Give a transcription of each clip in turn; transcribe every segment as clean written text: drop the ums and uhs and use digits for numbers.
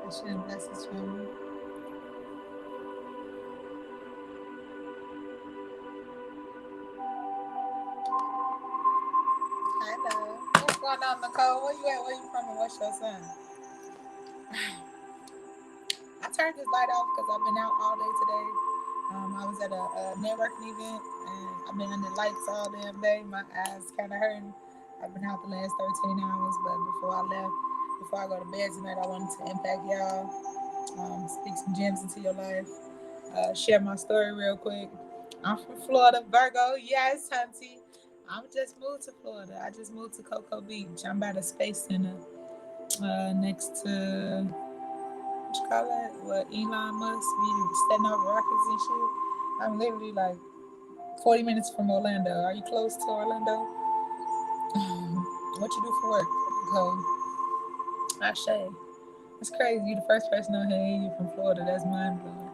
I shouldn't message him. Hi, love. What's going on, Nicole? Where you at? Where you from? And what's your son? I turned this light off because I've been out all day today. I was at a networking event and I've been under lights all damn day. My eyes kind of hurting. I've been out the last 13 hours, but before I go to bed tonight, I wanted to impact y'all, speak some gems into your life, share my story real quick. I'm from Florida, Virgo. Yes, Hunty. I'm just moved to Florida. I just moved to Cocoa Beach. I'm by the Space Center, next to what you call that? What Elon Musk be setting off rockets and shit. I'm literally like 40 minutes from Orlando. Are you close to Orlando? What you do for work? Go. Ashay. It's crazy. You the first person on here. You from Florida. That's mind blowing.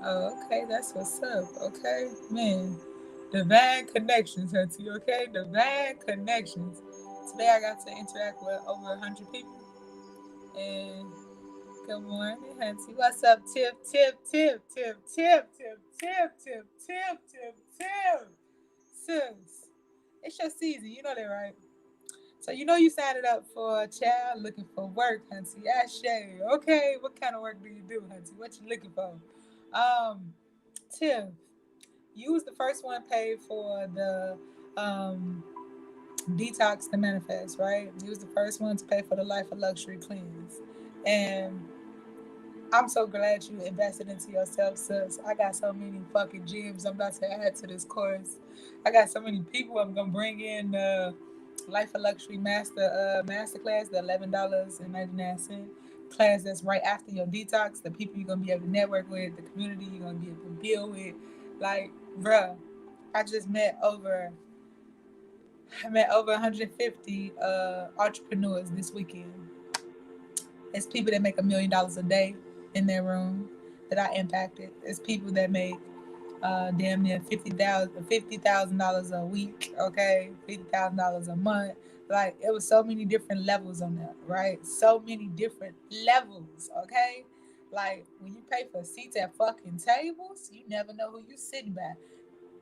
Oh, okay. That's what's up. Okay, man. Divine connections, Hunty. Okay, divine connections. Today I got to interact with over 100 people. And good morning, Hunty. What's up, Tip, Tip, Tip, Tip, Tip, Tip, Tip, Tip, Tip, Tip, Tip? Sis, it's your season. You know that, right? So you know you signed it up for a child looking for work, Hunty. Ashay. Okay, what kind of work do you do, Hunty? What you looking for? Um, Tip, you was the first one paid for the detox to manifest, right? You was the first one to pay for the life of luxury cleanse. And I'm so glad you invested into yourself, sis. I got so many fucking gems I'm about to add to this course. I got so many people I'm gonna bring in the Life of Luxury Master class, the $11.99 class that's right after your detox, the people you're gonna be able to network with, the community you're gonna be able to build with. Like, bruh, I just met over 150 entrepreneurs this weekend. It's people that make $1 million a day in their room that I impacted. It's people that make damn near $50,000 a week, okay, $50,000 a month. Like it was so many different levels on that, right? So many different levels, okay. Like when you pay for seats at fucking tables, you never know who you sitting by.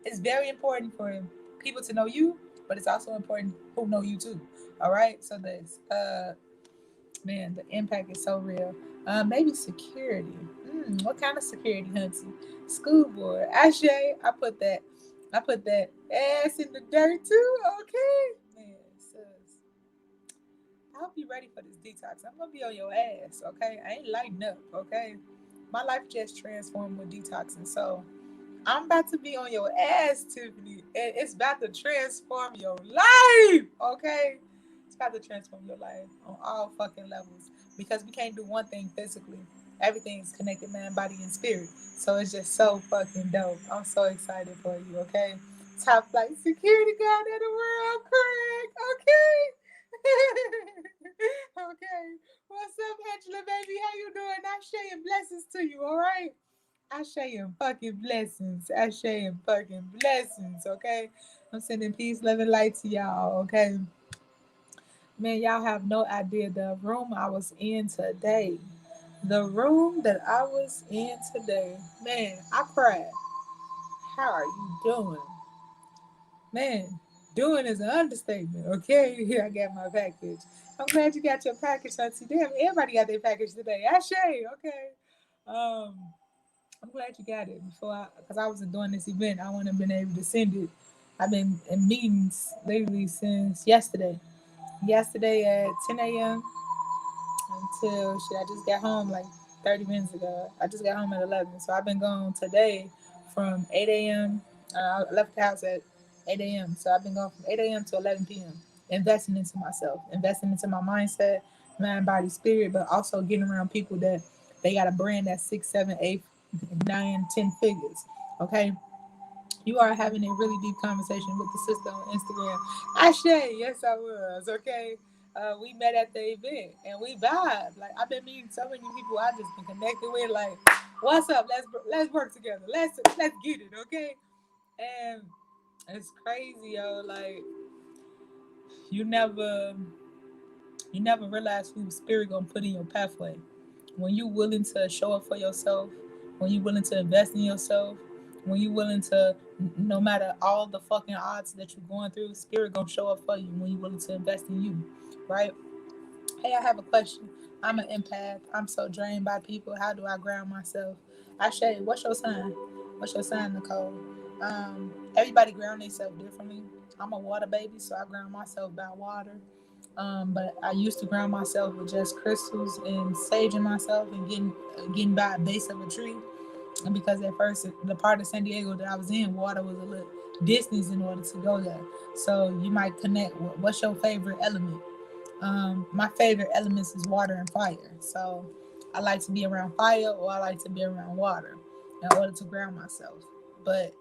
It's very important for people to know you, but it's also important who know you too. All right. So this man, the impact is so real. Maybe security. What kind of security, Hunty? School board. Ashay, I put that ass in the dirt too. Okay, man, sis. I hope you ready for this detox. I'm gonna be on your ass. Okay, I ain't lighting up. Okay, my life just transformed with detoxing. So I'm about to be on your ass, Tiffany, and it's about to transform your life. Okay, it's about to transform your life on all fucking levels because we can't do one thing physically. Everything's connected, man, body, and spirit. So it's just so fucking dope. I'm so excited for you. Okay, top flight security guard of the world, Craig. Okay. Okay. What's up, Angela, baby? How you doing? I'm sharing blessings to you. All right. I share your fucking blessings. I share your fucking blessings, okay? I'm sending peace, love, and light to y'all, okay? Man, y'all have no idea the room I was in today. The room that I was in today. Man, I cried. How are you doing? Man, doing is an understatement, okay? Here I got my package. I'm glad you got your package, Auntie. Damn, everybody got their package today. I share, okay? Um, I'm glad you got it because I wasn't doing this event. I wouldn't have been able to send it. I've been in meetings literally since yesterday. Yesterday at 10 a.m. until shit. I just got home like 30 minutes ago. I just got home at 11. So I've been gone today from 8 a.m. I left the house at 8 a.m. So I've been going from 8 a.m. to 11 p.m. Investing into myself, investing into my mindset, mind, body, spirit, but also getting around people that they got a brand that's 6, 7, 8, 9, 10 figures. Okay. You are having a really deep conversation with the sister on Instagram. Ashay, yes, I was. Okay. We met at the event and we vibe. Like I've been meeting so many people I just been connected with. Like, what's up? Let's work together. Let's get it, okay? And it's crazy, yo. Like you never you never realize who spirit gonna put in your pathway, when you willing to show up for yourself, when you willing to invest in yourself, when you willing to, no matter all the fucking odds that you're going through, spirit gonna show up for you when you willing to invest in you, right? Hey, I have a question. I'm an empath. I'm so drained by people. How do I ground myself? Ashay, what's your sign? What's your sign, Nicole? Everybody ground themselves differently. I'm a water baby, so I ground myself by water. But I used to ground myself with just crystals and saging myself and getting by a base of a tree. And because at first the part of San Diego that I was in, water was a little distance in order to go there. So you might connect with what's your favorite element. My favorite elements is water and fire. So I like to be around fire or I like to be around water in order to ground myself. But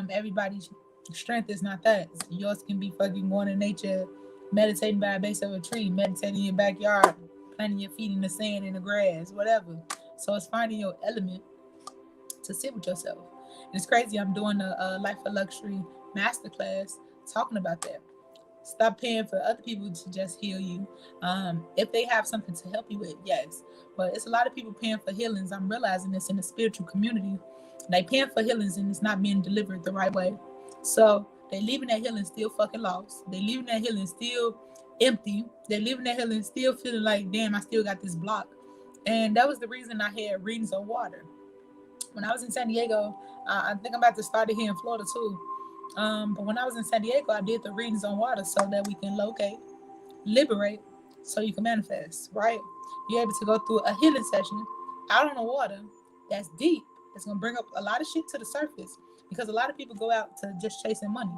everybody's strength is not that. Yours can be fucking going to nature, meditating by a base of a tree, meditating in your backyard, planting your feet in the sand, in the grass, whatever. So it's finding your element to sit with yourself. And it's crazy. I'm doing a Life of Luxury masterclass talking about that. Stop paying for other people to just heal you. If they have something to help you with, yes. But it's a lot of people paying for healings. I'm realizing this in the spiritual community. They paying for healings and it's not being delivered the right way. So they leaving that healing still fucking lost. They leaving that healing still empty. They're leaving that healing still feeling like, damn, I still got this block. And that was the reason I had readings on water. When I was in San Diego, I think I'm about to start it here in Florida too. But when I was in San Diego, I did the readings on water so that we can locate, liberate, so you can manifest, right? You're able to go through a healing session out on the water that's deep. It's going to bring up a lot of shit to the surface because a lot of people go out to just chasing money.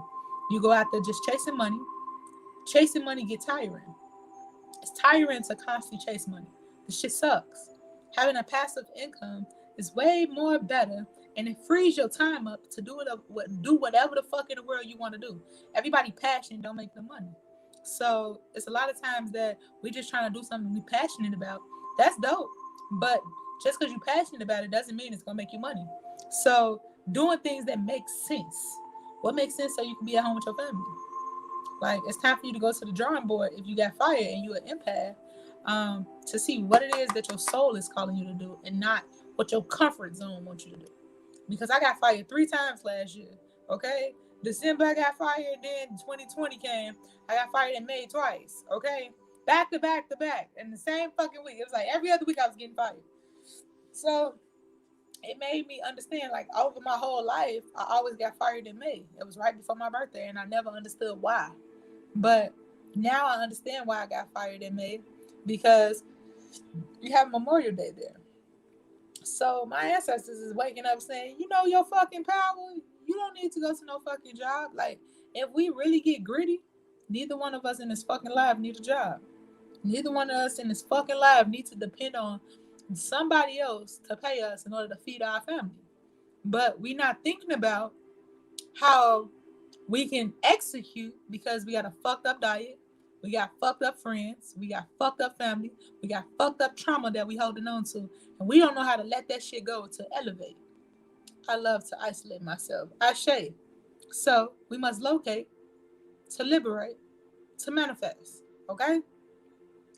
You go out there just chasing money. Chasing money get tiring. It's tiring to constantly chase money. The shit sucks. Having a passive income is way more better and it frees your time up to do whatever the fuck in the world you want to do. Everybody passion don't make the money. So it's a lot of times that we just trying to do something we passionate about. That's dope. But just because you're passionate about it doesn't mean it's gonna make you money. So doing things that make sense. What makes sense so you can be at home with your family? Like it's time for you to go to the drawing board if you got fire and you're an empath, to see what it is that your soul is calling you to do and not what your comfort zone wants you to do. Because I got fired 3 times last year. Okay, December I got fired, then 2020 came. I got fired in May twice. Okay, back to back to back, in the same fucking week. It was like every other week I was getting fired. So it made me understand, like over my whole life, I always got fired in May. It was right before my birthday, and I never understood why. But now I understand why I got fired in May, because you have Memorial Day there. So my ancestors is waking up saying, you know your fucking power. You don't need to go to no fucking job. Like, if we really get gritty, neither one of us in this fucking life need a job. Neither one of us in this fucking life need to depend on somebody else to pay us in order to feed our family. But we not thinking about how we can execute because we got a fucked up diet. We got fucked up friends. We got fucked up family. We got fucked up trauma that we holding on to. And we don't know how to let that shit go to elevate. I love to isolate myself. Ashe. So we must locate, to liberate, to manifest. Okay?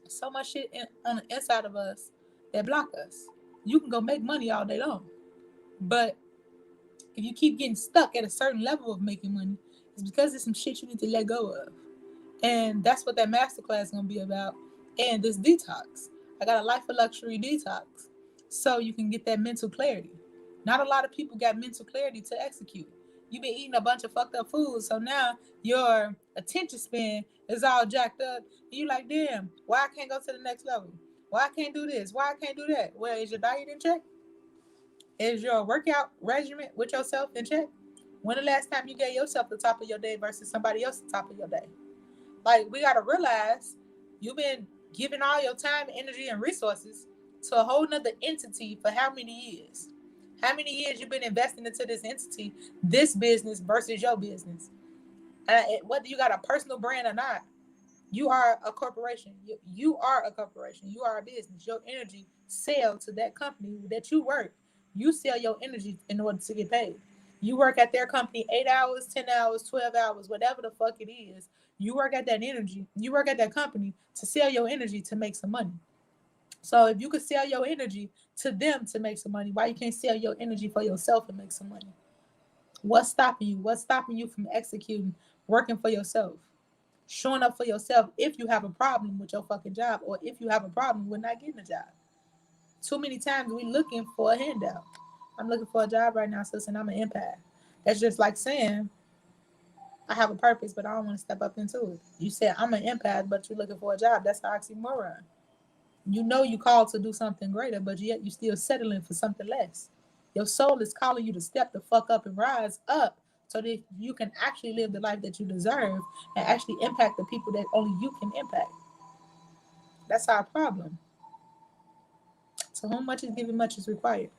So much shit on the inside of us that block us. You can go make money all day long. But if you keep getting stuck at a certain level of making money, it's because there's some shit you need to let go of. And that's what that masterclass is going to be about. And this detox. I got a Life of Luxury detox. So you can get that mental clarity. Not a lot of people got mental clarity to execute. You've been eating a bunch of fucked up food. So now your attention span is all jacked up. And you're like, damn, why I can't go to the next level? Why I can't do this? Why I can't do that? Well, is your diet in check? Is your workout regimen with yourself in check? When the last time you gave yourself the top of your day versus somebody else the top of your day? Like, we got to realize you've been giving all your time, energy, and resources to a whole nother entity for how many years? How many years you've been investing into this entity, this business versus your business? Whether you got a personal brand or not, you are a corporation. You are a corporation. You are a business. Your energy sells to that company that you work. You sell your energy in order to get paid. You work at their company 8 hours, 10 hours, 12 hours, whatever the fuck it is. You work at that energy. You work at that company to sell your energy to make some money. So if you could sell your energy to them to make some money, why you can't sell your energy for yourself and make some money? What's stopping you? What's stopping you from executing, working for yourself, showing up for yourself if you have a problem with your fucking job or if you have a problem with not getting a job? Too many times we looking for a handout. I'm looking for a job right now, sis, and I'm an empath. That's just like saying I have a purpose, but I don't want to step up into it. You said I'm an empath, but you're looking for a job. That's an oxymoron. You know you called to do something greater, but yet you still settling for something less. Your soul is calling you to step the fuck up and rise up so that you can actually live the life that you deserve and actually impact the people that only you can impact. That's our problem. To whom much is given, much is required.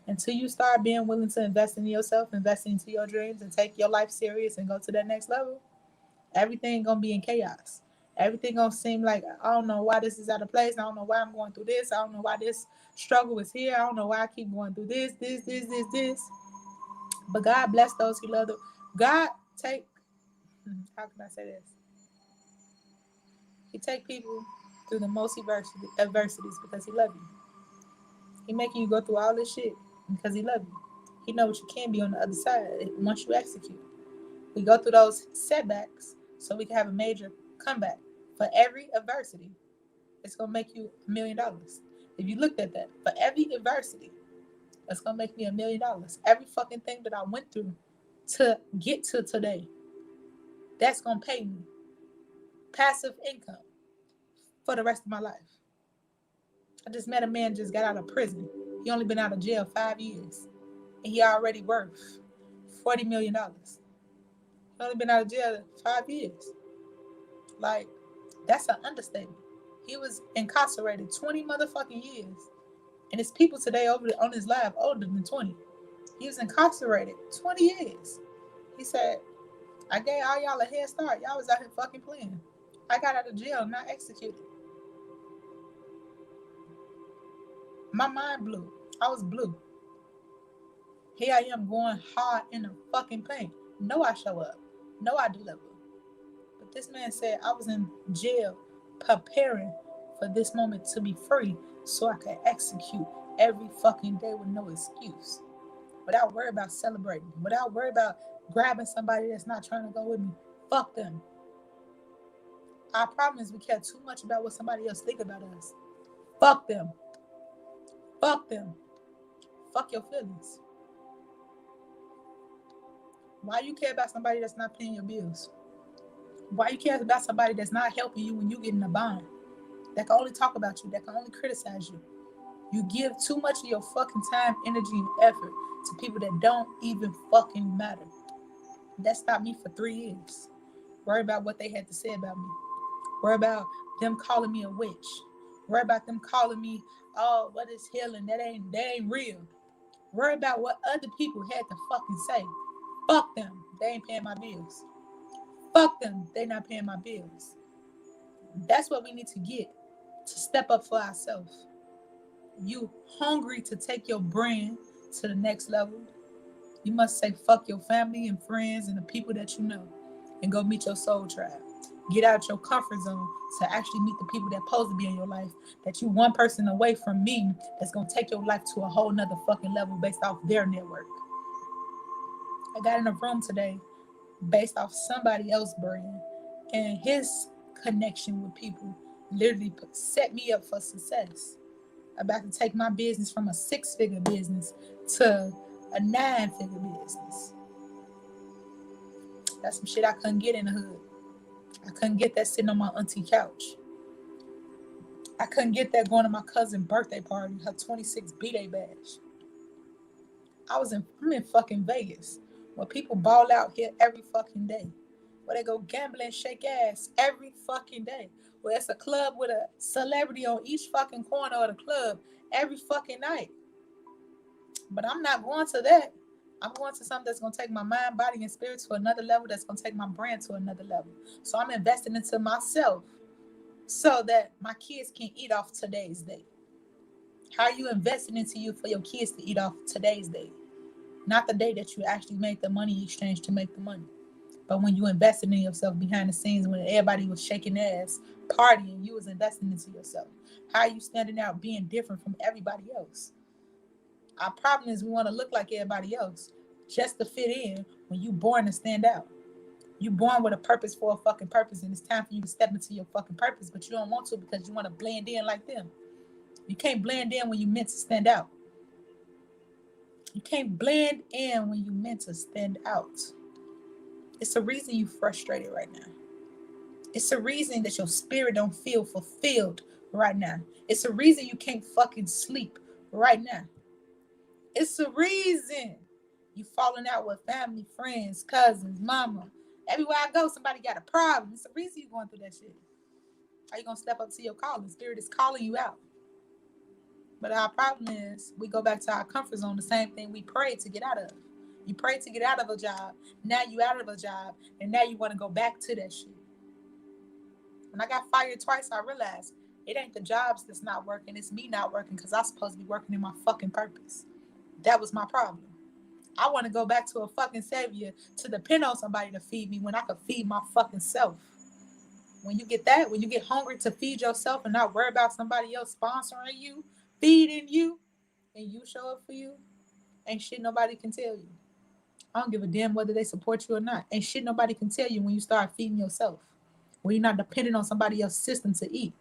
Until you start being willing to invest in yourself, invest into your dreams, and take your life serious and go to that next level, everything gonna be in chaos. Everything gonna seem like I don't know why this is out of place. I don't know why I'm going through this. I don't know why this struggle is here. I don't know why I keep going through this. But God bless those who love them. God take how can I say this? He take people through the most adversities because he love you. He making you go through all this shit because he love you. He know what you can be on the other side once you execute. We go through those setbacks so we can have a major comeback. For every adversity, it's going to make you $1 million. If you looked at that, for every adversity, it's going to make me $1 million. Every fucking thing that I went through to get to today, that's going to pay me passive income for the rest of my life. I just met a man just got out of prison. He only been out of jail 5 years. And he already worth $40 million. He only been out of jail 5 years. Like, that's an understatement. He was incarcerated 20 motherfucking years. And it's people today on his live older than 20. He was incarcerated 20 years. He said, I gave all y'all a head start. Y'all was out here fucking playing. I got out of jail, not executed. My mind blew. I was blue. Here I am going hard in the fucking paint. No, I show up. No, I deliver. But this man said I was in jail preparing for this moment to be free so I could execute every fucking day with no excuse. Without worry about celebrating. Without worry about grabbing somebody that's not trying to go with me. Fuck them. Our problem is we care too much about what somebody else think about us. Fuck them. Fuck them. Fuck your feelings. Why you care about somebody that's not paying your bills? Why you care about somebody that's not helping you when you get in a bind? That can only talk about you. That can only criticize you. You give too much of your fucking time, energy, and effort to people that don't even fucking matter. That stopped me for 3 years. Worry about what they had to say about me. Worry about them calling me a witch. Worry about them calling me, oh, what is healing? That ain't real. Worry about what other people had to fucking say. Fuck them. They ain't paying my bills. Fuck them. They not paying my bills. That's what we need to get to step up for ourselves. You hungry to take your brand to the next level? You must say fuck your family and friends and the people that you know and go meet your soul tribe. Get out your comfort zone to actually meet the people that supposed to be in your life. That you one person away from me that's going to take your life to a whole nother fucking level based off their network. I got in a room today based off somebody else's brand and his connection with people literally set me up for success. About to take my business from a 6-figure business to a 9-figure business. That's some shit I couldn't get in the hood. I couldn't get that sitting on my auntie couch. I couldn't get that going to my cousin's birthday party, her 26 B-Day badge. I'm in fucking Vegas, where people ball out here every fucking day. Where they go gambling and shake ass every fucking day. Where it's a club with a celebrity on each fucking corner of the club every fucking night. But I'm not going to that. I'm going to something that's going to take my mind, body, and spirit to another level, that's going to take my brand to another level. So I'm investing into myself so that my kids can eat off today's day. How are you investing into you for your kids to eat off today's day? Not the day that you actually make the money exchange to make the money. But when you invested in yourself behind the scenes, when everybody was shaking ass, partying, you was investing into yourself. How are you standing out being different from everybody else? Our problem is we want to look like everybody else just to fit in when you born to stand out. You born with a purpose for a fucking purpose, and it's time for you to step into your fucking purpose, but you don't want to because you want to blend in like them. You can't blend in when you meant to stand out. You can't blend in when you meant to stand out. It's the reason you frustrated right now. It's the reason that your spirit don't feel fulfilled right now. It's the reason you can't fucking sleep right now. It's the reason you falling out with family, friends, cousins, mama. Everywhere I go, somebody got a problem. It's the reason you going through that shit. How you gonna step up to your calling? Spirit is calling you out. But our problem is we go back to our comfort zone, the same thing we prayed to get out of. You prayed to get out of a job. Now you out of a job, and now you want to go back to that shit. When I got fired twice, I realized it ain't the jobs that's not working. It's me not working because I'm supposed to be working in my fucking purpose. That was my problem. I want to go back to a fucking savior to depend on somebody to feed me when I could feed my fucking self. When you get that, when you get hungry to feed yourself and not worry about somebody else sponsoring you, feeding you, and you show up for you, ain't shit nobody can tell you. I don't give a damn whether they support you or not. Ain't shit nobody can tell you when you start feeding yourself. When you're not dependent on somebody else's system to eat.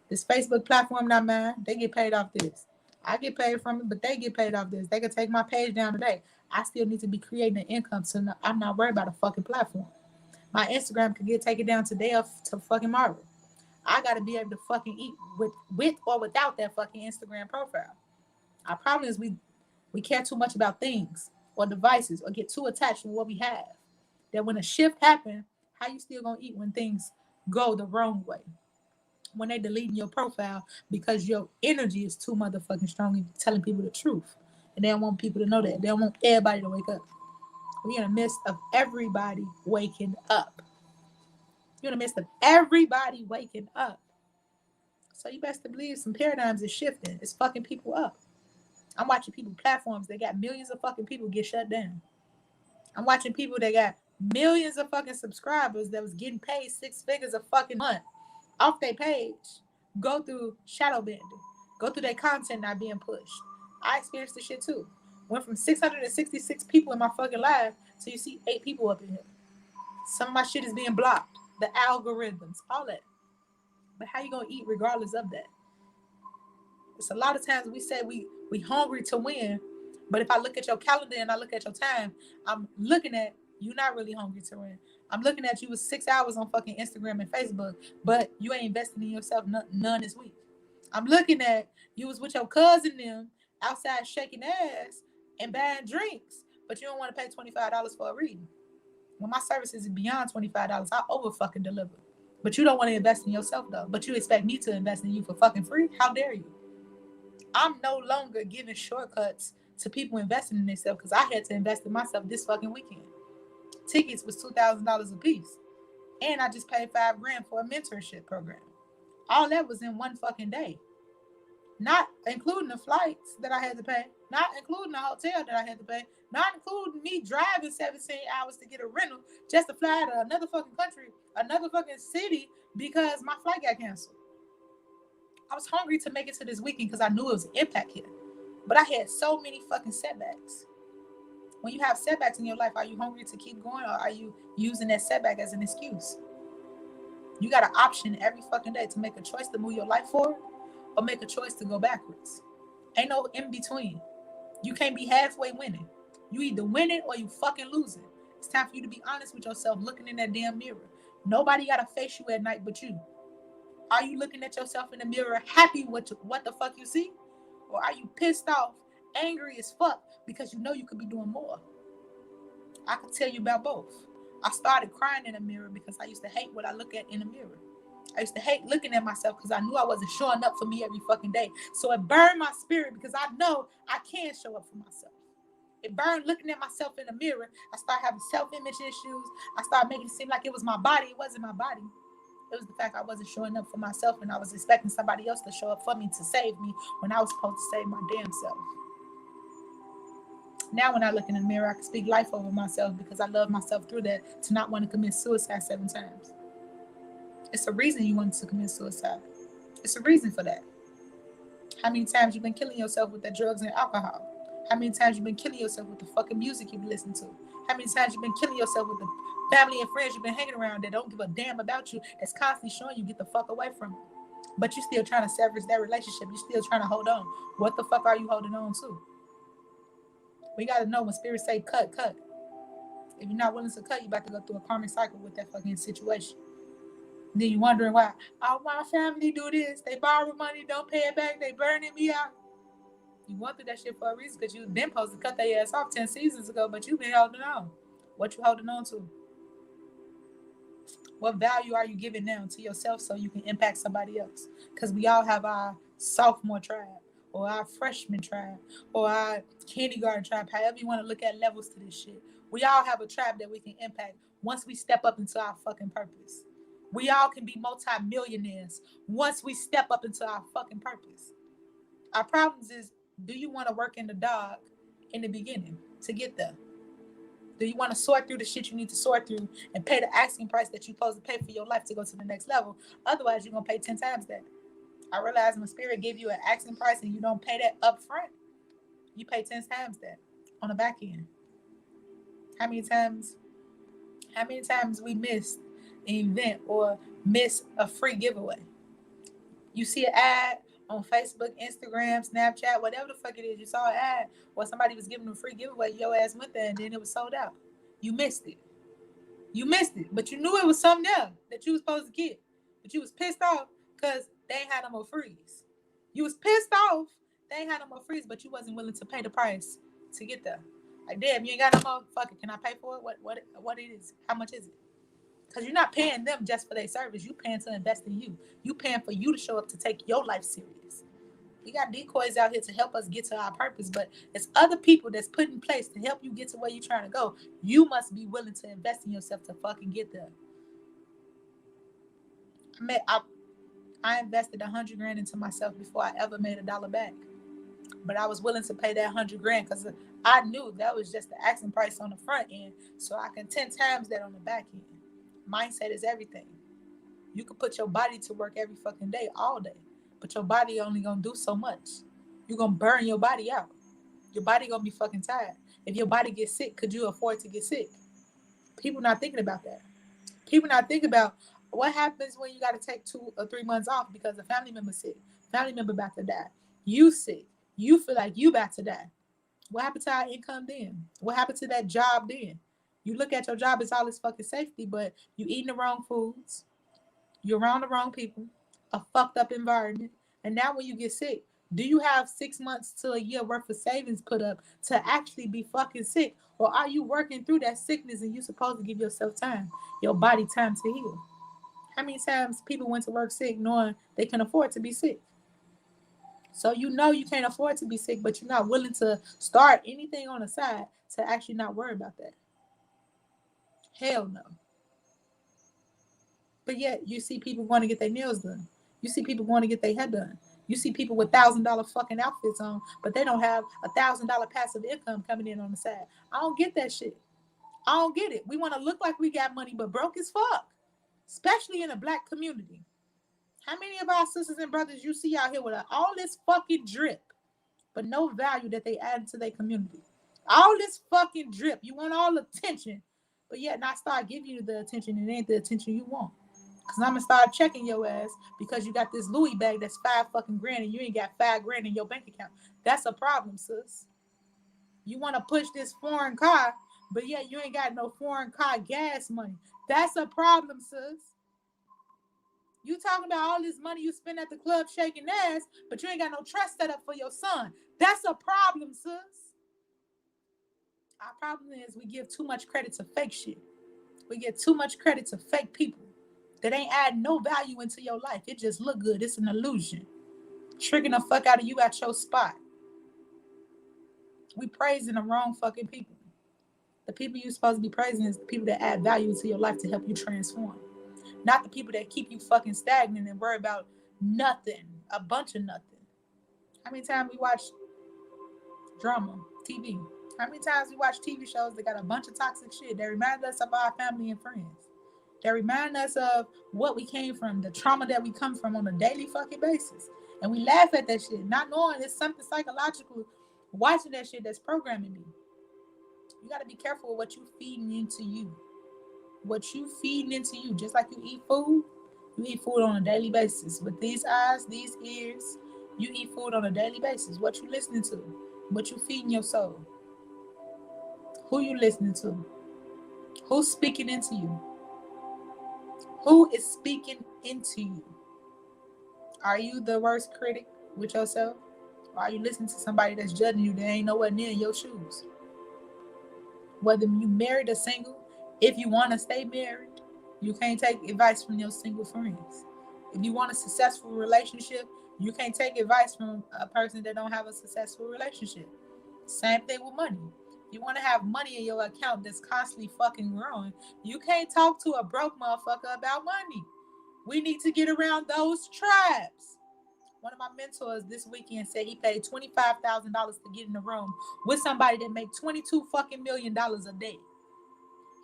This Facebook platform not mine. They get paid off this. I get paid from it, but they get paid off this. They can take my page down today. I still need to be creating an income, so I'm not worried about a fucking platform. My Instagram could get taken down today or to fucking tomorrow. I got to be able to fucking eat with or without that fucking Instagram profile. Our problem is we care too much about things or devices or get too attached to what we have. That when a shift happens, how you still gonna eat when things go the wrong way? When they deleting your profile because your energy is too motherfucking strong and telling people the truth. And they don't want people to know that. They don't want everybody to wake up. We're in the midst of everybody waking up. You're in the midst of everybody waking up. So you best to believe some paradigms is shifting. It's fucking people up. I'm watching people platforms that got millions of fucking people get shut down. I'm watching people that got millions of fucking subscribers that was getting paid 6 figures a fucking month off their page, go through shadow banding, go through their content not being pushed. I experienced this shit too. Went from 666 people in my fucking live to you see 8 people up in here. Some of my shit is being blocked. The algorithms, all that. But how you gonna eat regardless of that? It's a lot of times we say we hungry to win, but if I look at your calendar and I look at your time, I'm looking at you not really hungry to win. I'm looking at you with 6 hours on fucking Instagram and Facebook, but you ain't investing in yourself none this week. I'm looking at you was with your cousin them outside shaking ass and buying drinks, but you don't want to pay $25 for a reading. When my services is beyond $25, I over fucking deliver. But you don't want to invest in yourself though. But you expect me to invest in you for fucking free? How dare you? I'm no longer giving shortcuts to people investing in themselves because I had to invest in myself this fucking weekend. Tickets was $2,000 a piece. And I just paid $5,000 for a mentorship program. All that was in one fucking day. Not including the flights that I had to pay. Not including the hotel that I had to pay. Not including me driving 17 hours to get a rental just to fly to another fucking country, another fucking city because my flight got canceled. I was hungry to make it to this weekend because I knew it was an impact here. But I had so many fucking setbacks. When you have setbacks in your life, are you hungry to keep going or are you using that setback as an excuse? You got an option every fucking day to make a choice to move your life forward or make a choice to go backwards. Ain't no in between. You can't be halfway winning. You either winning or you fucking losing. It's time for you to be honest with yourself looking in that damn mirror. Nobody got to face you at night but you. Are you looking at yourself in the mirror happy with what the fuck you see? Or are you pissed off, angry as fuck because you know you could be doing more? I could tell you about both. I started crying in the mirror because I used to hate what I look at in the mirror. I used to hate looking at myself because I knew I wasn't showing up for me every fucking day. So it burned my spirit because I know I can show up for myself. It burned looking at myself in the mirror. I started having self-image issues. I started making it seem like it was my body. It wasn't my body. It was the fact I wasn't showing up for myself and I was expecting somebody else to show up for me to save me when I was supposed to save my damn self. Now when I look in the mirror, I can speak life over myself because I love myself through that, to not want to commit suicide 7 times. It's a reason you wanted to commit suicide. It's a reason for that. How many times you been killing yourself with that drugs and alcohol? How many times you been killing yourself with the fucking music you been listening to? How many times you been killing yourself with the family and friends you've been hanging around that don't give a damn about you, that's constantly showing you get the fuck away from it? But you still trying to sever that relationship. You still trying to hold on. What the fuck are you holding on to? We got to know when spirits say cut, cut. If you're not willing to cut, you about to go through a karmic cycle with that fucking situation. Then you wondering why, oh, my family do this. They borrow money, don't pay it back. They burning me out. You went through that shit for a reason because you've been supposed to cut their ass off 10 seasons ago, but you've been holding on. What you holding on to? What value are you giving now to yourself so you can impact somebody else? Because we all have our sophomore tribe, or our freshman tribe, or our kindergarten tribe, however you want to look at levels to this shit. We all have a tribe that we can impact once we step up into our fucking purpose. We all can be multi-millionaires once we step up into our fucking purpose. Our problems is, do you want to work in the dark in the beginning to get there? Do you want to sort through the shit you need to sort through and pay the asking price that you're supposed to pay for your life to go to the next level? Otherwise, you're going to pay 10 times that. I realize when spirit give you an asking price and you don't pay that up front, you pay 10 times that on the back end. How many times we missed an event or miss a free giveaway? You see an ad on Facebook, Instagram, Snapchat, whatever the fuck it is, you saw an ad where somebody was giving a free giveaway, your ass went there and then it was sold out. You missed it. You missed it, but you knew it was something else that you was supposed to get. But you was pissed off because they ain't had no more freeze. You was pissed off they ain't had no more freeze, but you wasn't willing to pay the price to get there. Like, damn, you ain't got no more? Fuck it, can I pay for it? What it is? How much is it? Because you're not paying them just for their service. You paying to invest in you. You paying for you to show up to take your life serious. We got decoys out here to help us get to our purpose, but it's other people that's put in place to help you get to where you're trying to go. You must be willing to invest in yourself to fucking get there. I invested $100,000 into myself before I ever made $1 back. But I was willing to pay that $100,000 because I knew that was just the asking price on the front end, so I can 10 times that on the back end. Mindset is everything. You can put your body to work every fucking day, all day, but your body only gonna do so much. You're gonna burn your body out. Your body gonna be fucking tired. If your body gets sick, could you afford to get sick? People not thinking about that. People not thinking about what happens when you got to take 2 or 3 months off because a family member sick, family member about to die. You sick. You feel like you about to die. What happened to our income then? What happened to that job then? You look at your job as all this fucking safety, but you eating the wrong foods. You're around the wrong people. A fucked up environment. And now when you get sick, do you have 6 months to a year worth of savings put up to actually be fucking sick? Or are you working through that sickness and you're supposed to give yourself time, your body time to heal? How many times people went to work sick knowing they can afford to be sick? So you know you can't afford to be sick, but you're not willing to start anything on the side to actually not worry about that. Hell no. But yet you see people going to get their nails done. You see people going to get their hair done. You see people with $1,000 fucking outfits on, but they don't have $1,000 passive income coming in on the side. I don't get that shit. I don't get it. We want to look like we got money, but broke as fuck. Especially in a black community. How many of our sisters and brothers you see out here with all this fucking drip, but no value that they add to their community? All this fucking drip. You want all the attention, but yet not start giving you the attention. It ain't the attention you want. Because I'm going to start checking your ass because you got this Louis bag that's $5 fucking grand and you ain't got $5 grand in your bank account. That's a problem, sis. You want to push this foreign car, but yet you ain't got no foreign car gas money. That's a problem, sis. You talking about all this money you spend at the club shaking ass, but you ain't got no trust set up for your son. That's a problem, sis. Our problem is we give too much credit to fake shit. We give too much credit to fake people that ain't add no value into your life. It just look good. It's an illusion. Tricking the fuck out of you at your spot. We praising the wrong fucking people. The people you're supposed to be praising is the people that add value into your life to help you transform. Not the people that keep you fucking stagnant and worry about nothing. A bunch of nothing. How many times we watch drama, TV, How many times we watch TV shows that got a bunch of toxic shit that remind us of our family and friends? That remind us of what we came from, the trauma that we come from on a daily fucking basis. And we laugh at that shit, not knowing it's something psychological watching that shit that's programming me. You gotta be careful with what you feeding into you. What you feeding into you, just like you eat food on a daily basis. With these eyes, these ears, you eat food on a daily basis. What you listening to, what you feeding your soul, who you listening to, who's speaking into you, who is speaking into you. Are you the worst critic with yourself? Or are you listening to somebody that's judging you that ain't nowhere near your shoes? Whether you married or single, if you want to stay married, you can't take advice from your single friends. If you want a successful relationship, you can't take advice from a person that don't have a successful relationship. Same thing with money. If you want to have money in your account that's constantly fucking growing, you can't talk to a broke motherfucker about money. We need to get around those tribes. One of my mentors this weekend said he paid $25,000 to get in the room with somebody that make $22 million a day.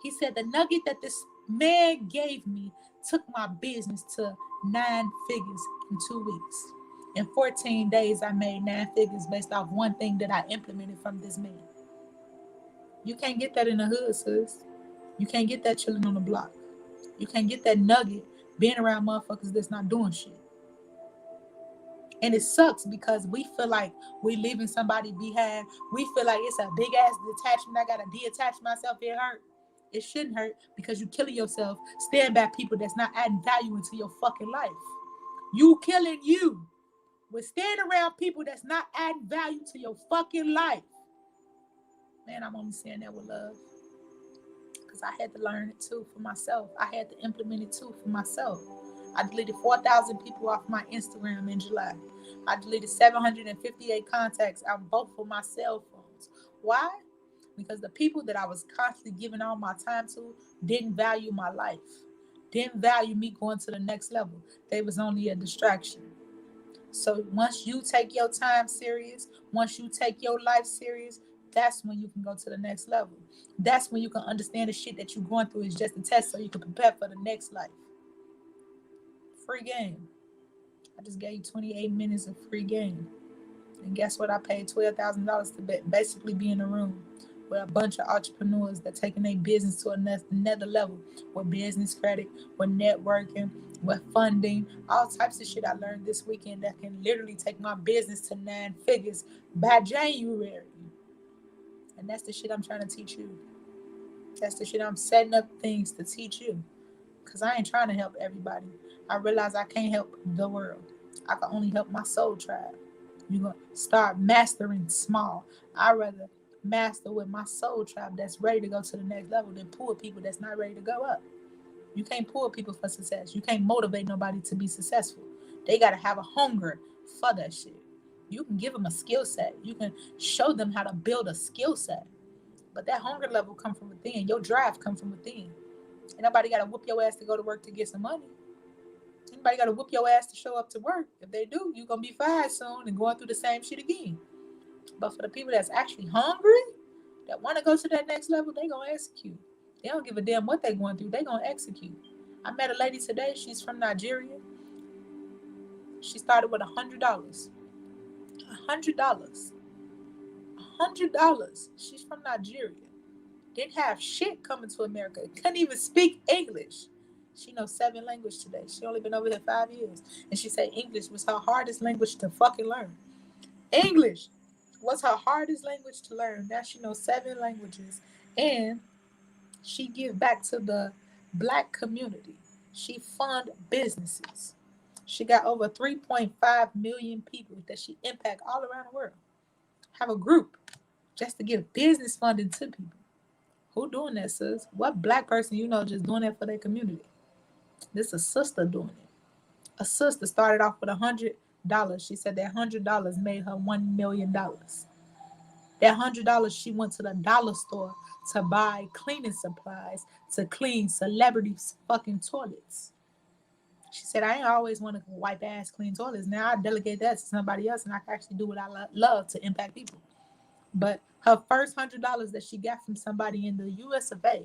He said the nugget that this man gave me took my business to 9 figures in 2 weeks. In 14 days, I made 9 figures based off one thing that I implemented from this man. You can't get that in the hood, sis. You can't get that chilling on the block. You can't get that nugget being around motherfuckers that's not doing shit. And it sucks because we feel like we leaving somebody behind. We feel like it's a big ass detachment. I gotta detach myself. It hurt. It shouldn't hurt because you killing yourself. Stand by people that's not adding value into your fucking life. You killing you. With standing around people that's not adding value to your fucking life. Man, I'm only saying that with love. Because I had to learn it too for myself. I had to implement it too for myself. I deleted 4,000 people off my Instagram in July. I deleted 758 contacts on both of my cell phones. Why? Because the people that I was constantly giving all my time to didn't value my life, didn't value me going to the next level. They was only a distraction. So once you take your time serious, once you take your life serious, that's when you can go to the next level. That's when you can understand the shit that you're going through is just a test so you can prepare for the next life. Free game. I just gave you 28 minutes of free game. And guess what? I paid $12,000 to basically be in a room with a bunch of entrepreneurs that taking their business to another level with business credit, with networking, with funding, all types of shit I learned this weekend that can literally take my business to 9 figures by January. And that's the shit I'm trying to teach you. That's the shit I'm setting up things to teach you. Because I ain't trying to help everybody. I realize I can't help the world. I can only help my soul tribe. You're going to start mastering small. I'd rather master with my soul tribe that's ready to go to the next level than pull people that's not ready to go up. You can't pull people for success. You can't motivate nobody to be successful. They got to have a hunger for that shit. You can give them a skill set. You can show them how to build a skill set. But that hunger level come from within. Your drive come from within. And nobody got to whoop your ass to go to work to get some money. Anybody got to whoop your ass to show up to work. If they do, you're going to be fired soon and going through the same shit again. But for the people that's actually hungry, that want to go to that next level, they going to execute. They don't give a damn what they're going through. They going to execute. I met a lady today. She's from Nigeria. She started with $100. $100. $100. She's from Nigeria. Didn't have shit coming to America. Couldn't even speak English. She knows 7 languages today. She only been over here 5 years. And she said English was her hardest language to fucking learn. English was her hardest language to learn. Now she knows 7 languages. And she give back to the Black community. She fund businesses. She got over 3.5 million people that she impact all around the world. Have a group just to give business funding to people. Who doing that, sis? What Black person you know just doing that for their community? This is a sister doing it. A sister started off with $100. She said that $100 made her $1 million. That $100 she went to the dollar store to buy cleaning supplies to clean celebrities' fucking toilets. She said, I ain't always want to wipe ass clean toilets. Now I delegate that to somebody else and I can actually do what I love to impact people. But Her first $100 that she got from somebody in the US of A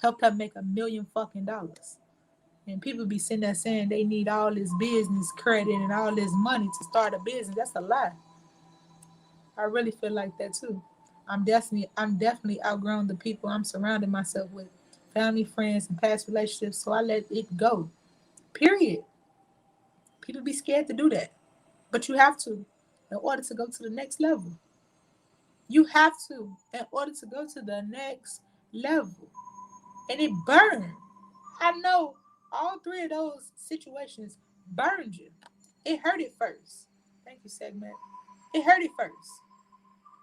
helped her make $1 million fucking dollars. And people be sitting there saying they need all this business credit and all this money to start a business. That's a lie. I really feel like that too. I'm definitely outgrown the people I'm surrounding myself with, family, friends, and past relationships. So I let it go. Period. People be scared to do that, but you have to in order to go to the next level. You have to in order to go to the next level, and it burned. I know all three of those situations burned you. It hurt it first. Thank you, segment. It hurt it first.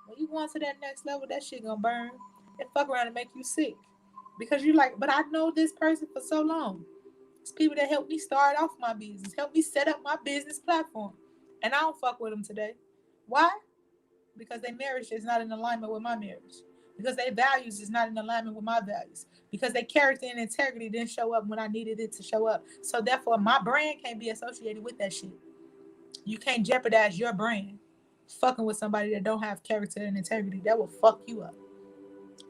When you go on to that next level, that shit gonna burn and fuck around and make you sick. Because you like, but I know this person for so long. It's people that helped me start off my business, helped me set up my business platform. And I don't fuck with them today. Why? Because their marriage is not in alignment with my marriage. Because their values is not in alignment with my values. Because their character and integrity didn't show up when I needed it to show up. So therefore, my brand can't be associated with that shit. You can't jeopardize your brand fucking with somebody that don't have character and integrity. That will fuck you up.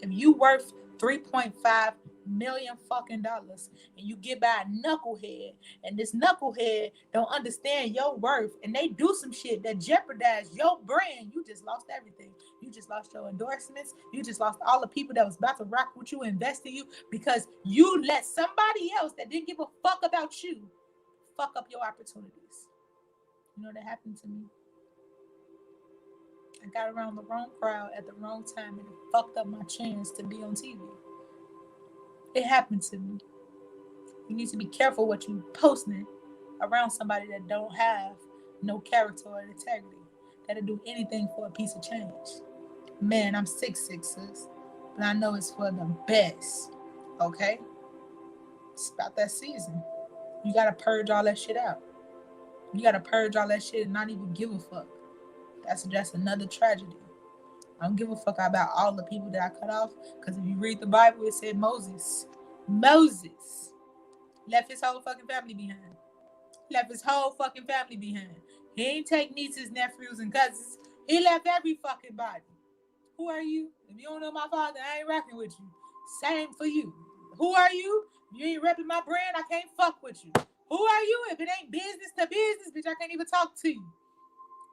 If you worth $3.5 million fucking dollars and you get by a knucklehead and this knucklehead don't understand your worth and they do some shit that jeopardize your brand, you just lost everything. You just lost your endorsements. You just lost all the people that was about to rock with you, invest in you, because you let somebody else that didn't give a fuck about you fuck up your opportunities. You know that happened to me. I got around the wrong crowd at the wrong time and it fucked up my chance to be on TV. It happened to me. You need to be careful what you posting around somebody that don't have no character or integrity, that'll do anything for a piece of change. Man, I'm 6'6", sis, but I know it's for the best. Okay? It's about that season. You gotta purge all that shit out. You gotta purge all that shit and not even give a fuck. That's another tragedy. I don't give a fuck about all the people that I cut off, because if you read the Bible, it said Moses left his whole fucking family behind. He ain't take nieces, nephews, and cousins. He left every fucking body. Who are you? If you don't know my father, I ain't rocking with you. Same for you. Who are you? If you ain't repping my brand, I can't fuck with you. Who are you? If it ain't business to business, bitch, I can't even talk to you.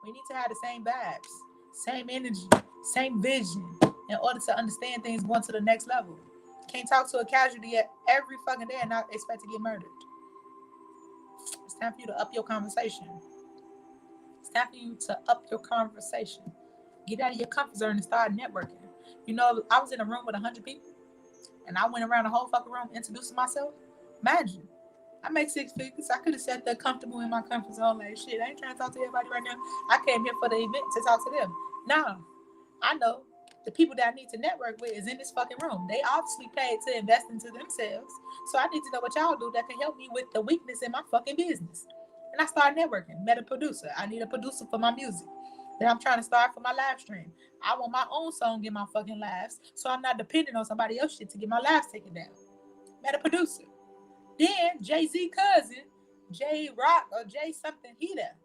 We need to have the same vibes, same energy, same vision in order to understand things going to the next level. Can't talk to a casualty every fucking day and not expect to get murdered. It's time for you to up your conversation. Get out of your comfort zone and start networking. You know, I was in a room with 100 people and I went around the whole fucking room introducing myself. Imagine. I make 6 figures. I could have sat there comfortable in my comfort zone like, shit, I ain't trying to talk to everybody right now. I came here for the event to talk to them. No, I know the people that I need to network with is in this fucking room. They obviously paid to invest into themselves. So I need to know what y'all do that can help me with the weakness in my fucking business. And I started networking. Met a producer. I need a producer for my music that I'm trying to start for my live stream. I want my own song in my fucking lives, so I'm not dependent on somebody else's shit to get my lives taken down. Met a producer. Then Jay-Z cousin, Jay Rock or Jay something, he there.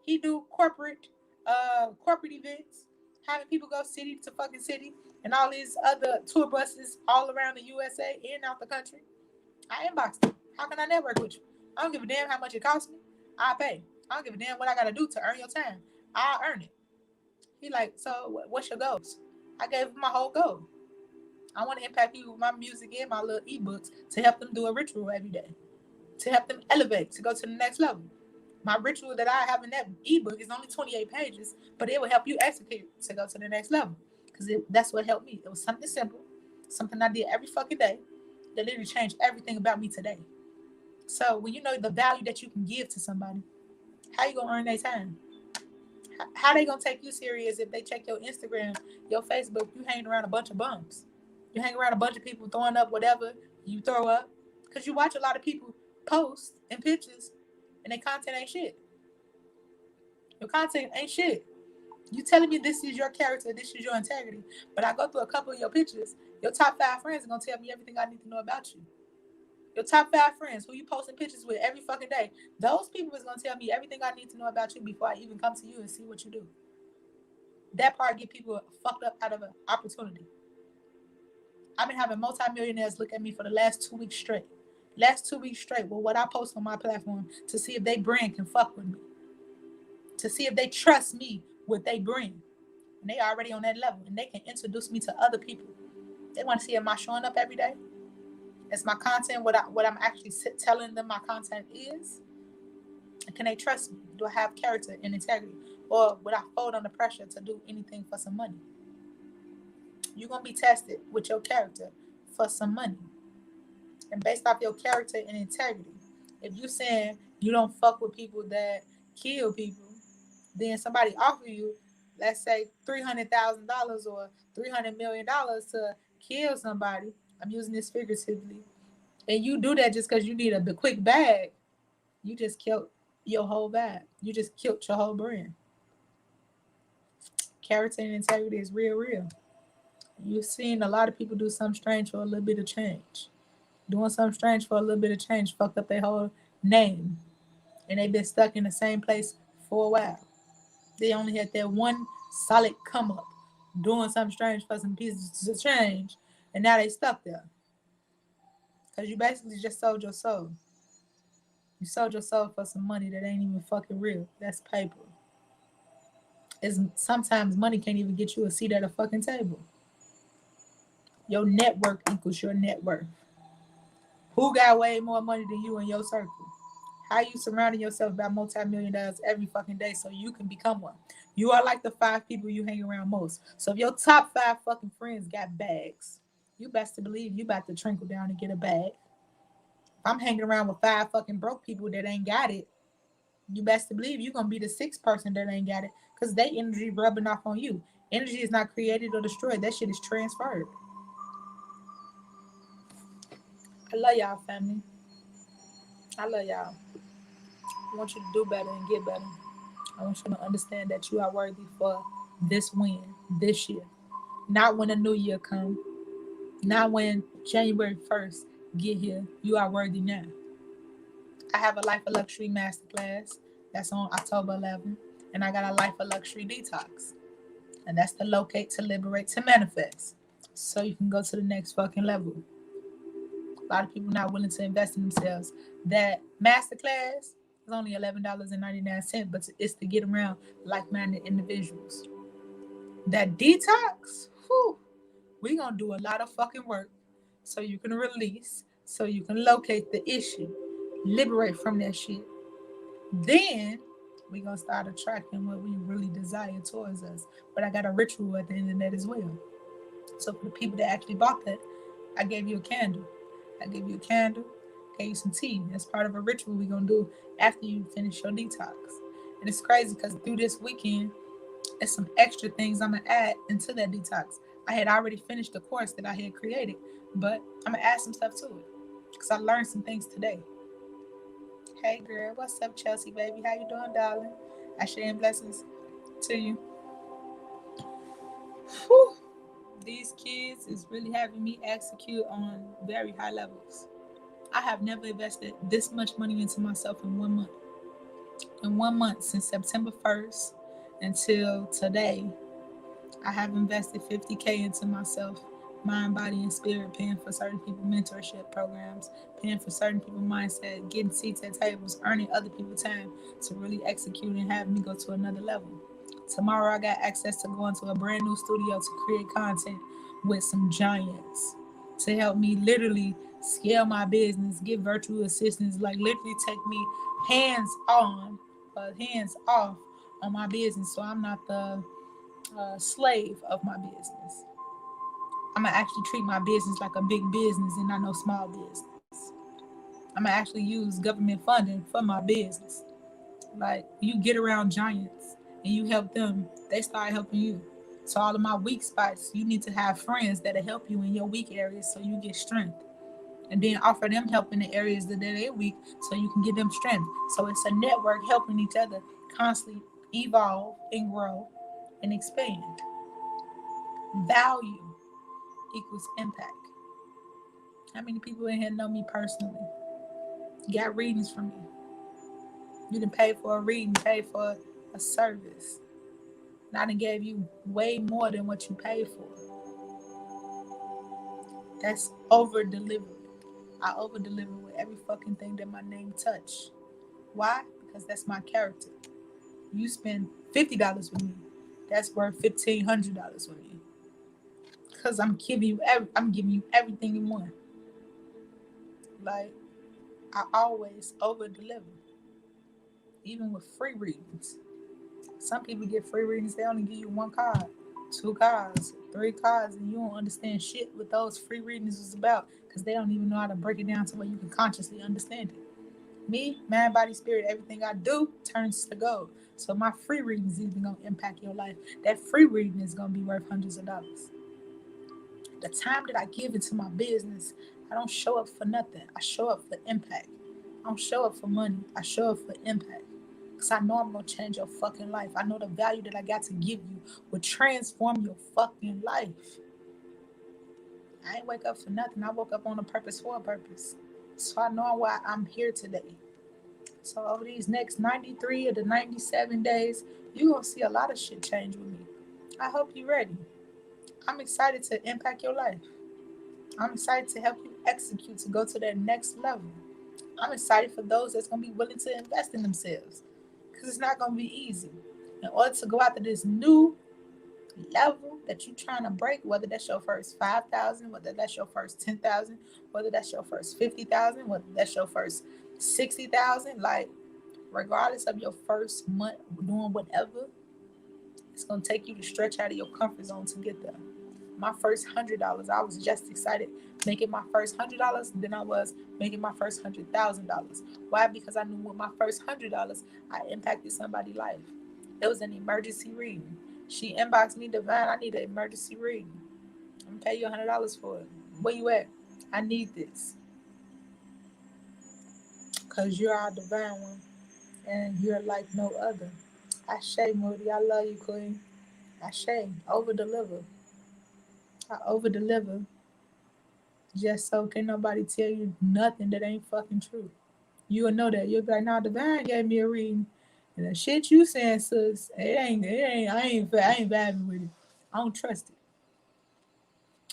He do corporate events, having people go city to fucking city, and all these other tour buses all around the USA and out the country. I inboxed him. How can I network with you? I don't give a damn how much it costs me. I pay. I don't give a damn what I gotta do to earn your time. I'll earn it. He like, so what's your goals? I gave him my whole goal. I want to impact people with my music and my little ebooks to help them do a ritual every day, to help them elevate, to go to the next level. My ritual that I have in that ebook is only 28 pages, but it will help you execute to go to the next level, because that's what helped me. It was something simple, something I did every fucking day that literally changed everything about me today. So when you know the value that you can give to somebody, how you going to earn their time? How they going to take you serious if they check your Instagram, your Facebook, you hanging around a bunch of bums? You hang around a bunch of people throwing up whatever you throw up, because you watch a lot of people post and pictures and their content ain't shit. Your content ain't shit. You telling me this is your character, this is your integrity, but I go through a couple of your pictures, your top 5 friends are going to tell me everything I need to know about you. Your top 5 friends who you posting pictures with every fucking day, those people is going to tell me everything I need to know about you before I even come to you and see what you do. That part get people fucked up out of an opportunity. I've been having multimillionaires look at me for the last 2 weeks straight. Last 2 weeks straight with what I post on my platform to see if they brand can fuck with me. To see if they trust me with their brand. And they already on that level. And they can introduce me to other people. They want to see am I showing up every day? Is my content what I'm actually telling them my content is? Can they trust me? Do I have character and integrity? Or would I fold under pressure to do anything for some money? You're going to be tested with your character for some money. And based off your character and integrity, if you're saying you don't fuck with people that kill people, then somebody offer you, let's say $300,000 or $300 million to kill somebody. I'm using this figuratively. And you do that just because you need a quick bag. You just killed your whole bag. You just killed your whole brand. Character and integrity is real. You've seen a lot of people do something strange for a little bit of change. Doing something strange for a little bit of change fucked up their whole name. And they've been stuck in the same place for a while. They only had that one solid come up, doing something strange for some pieces of change, and now they stuck there. Because you basically just sold your soul. You sold your soul for some money that ain't even fucking real. That's paper. Sometimes money can't even get you a seat at a fucking table. Your network equals your net worth. Who got way more money than you in your circle? How you surrounding yourself by multi-million every fucking day so you can become one? You are like the 5 people you hang around most. So if your top 5 fucking friends got bags, you best to believe you about to trickle down and get a bag. If I'm hanging around with 5 fucking broke people that ain't got it, you best to believe you're gonna be the 6th person that ain't got it because they energy rubbing off on you. Energy is not created or destroyed. That shit is transferred. I love y'all, family. I love y'all. I want you to do better and get better. I want you to understand that you are worthy for this win, this year. Not when a new year comes. Not when January 1st get here. You are worthy now. I have a Life of Luxury Masterclass that's on October 11th. And I got a Life of Luxury Detox. And that's the Locate to Liberate to Manifest. So you can go to the next fucking level. A lot of people not willing to invest in themselves. That masterclass is only $11.99, but it's to get around like-minded individuals. That detox, whew, we gonna do a lot of fucking work so you can release, so you can locate the issue, liberate from that shit. Then we gonna start attracting what we really desire towards us. But I got a ritual at the end of that as well. So for the people that actually bought that, I gave you a candle. Gave you some tea. That's part of a ritual we're gonna do after you finish your detox. And it's crazy because through this weekend, there's some extra things I'm gonna add into that detox. I had already finished the course that I had created, but I'm gonna add some stuff to it because I learned some things today. Hey girl, what's up, Chelsea baby? How you doing, darling? I share blessings to you. Whew. These kids is really having me execute on very high levels. I have never invested this much money into myself in 1 month. In 1 month, since September 1st until today, I have invested $50K into myself, mind, body, and spirit, paying for certain people mentorship programs, paying for certain people mindset, getting seats at tables, earning other people time to really execute and have me go to another level. Tomorrow I got access to go into a brand new studio to create content with some giants to help me literally scale my business, get virtual assistants, like literally take me hands off on my business so I'm not the slave of my business. I'm going to actually treat my business like a big business and not no small business. I'm going to actually use government funding for my business. Like, you get around giants and you help them, they start helping you. So all of my weak spots, you need to have friends that'll help you in your weak areas so you get strength. And then offer them help in the areas that they're weak so you can give them strength. So it's a network helping each other constantly evolve and grow and expand. Value equals impact. How many people in here know me personally? Got readings from me. You didn't pay for a reading, pay for a service. And I done gave you way more than what you paid for. That's over delivery. I over deliver with every fucking thing that my name touch. Why? Because that's my character. You spend $50 with me, that's worth $1,500 with me. Because I'm giving you everything you want. Like, I always over deliver. Even with free readings. Some people get free readings, they only give you 1 card, 2 cards, 3 cards, and you don't understand shit what those free readings is about because they don't even know how to break it down to where you can consciously understand it. Me, mind, body, spirit, everything I do turns to gold. So my free reading is even going to impact your life. That free reading is going to be worth hundreds of dollars. The time that I give into my business, I don't show up for nothing. I show up for impact. I don't show up for money. I show up for impact. Because I know I'm going to change your fucking life. I know the value that I got to give you will transform your fucking life. I ain't wake up for nothing. I woke up on a purpose for a purpose. So I know why I'm here today. So over these next 93 or the 97 days, you're going to see a lot of shit change with me. I hope you're ready. I'm excited to impact your life. I'm excited to help you execute to go to that next level. I'm excited for those that's going to be willing to invest in themselves because it's not going to be easy. In order to go after this new level that you're trying to break, whether that's your first 5,000, whether that's your first 10,000, whether that's your first 50,000, whether that's your first 60,000, like regardless of your first month doing whatever, it's going to take you to stretch out of your comfort zone to get there. My first $100, I was just excited making my first $100 than I was making my first $100,000. Why? Because I knew with my first $100, I impacted somebody's life. It was an emergency reading. She inboxed me, Divine, I need an emergency reading. I'm going to pay you $100 for it. Where you at? I need this. Because you're our divine one. And you're like no other. Ashe, Moody. I love you, Queen. Ashe. Over deliver. I over deliver. Just so can nobody tell you nothing that ain't fucking true. You'll know that. You'll be like, nah, Divine gave me a reading. And the shit you saying, sis, I ain't vibing with it. I don't trust it.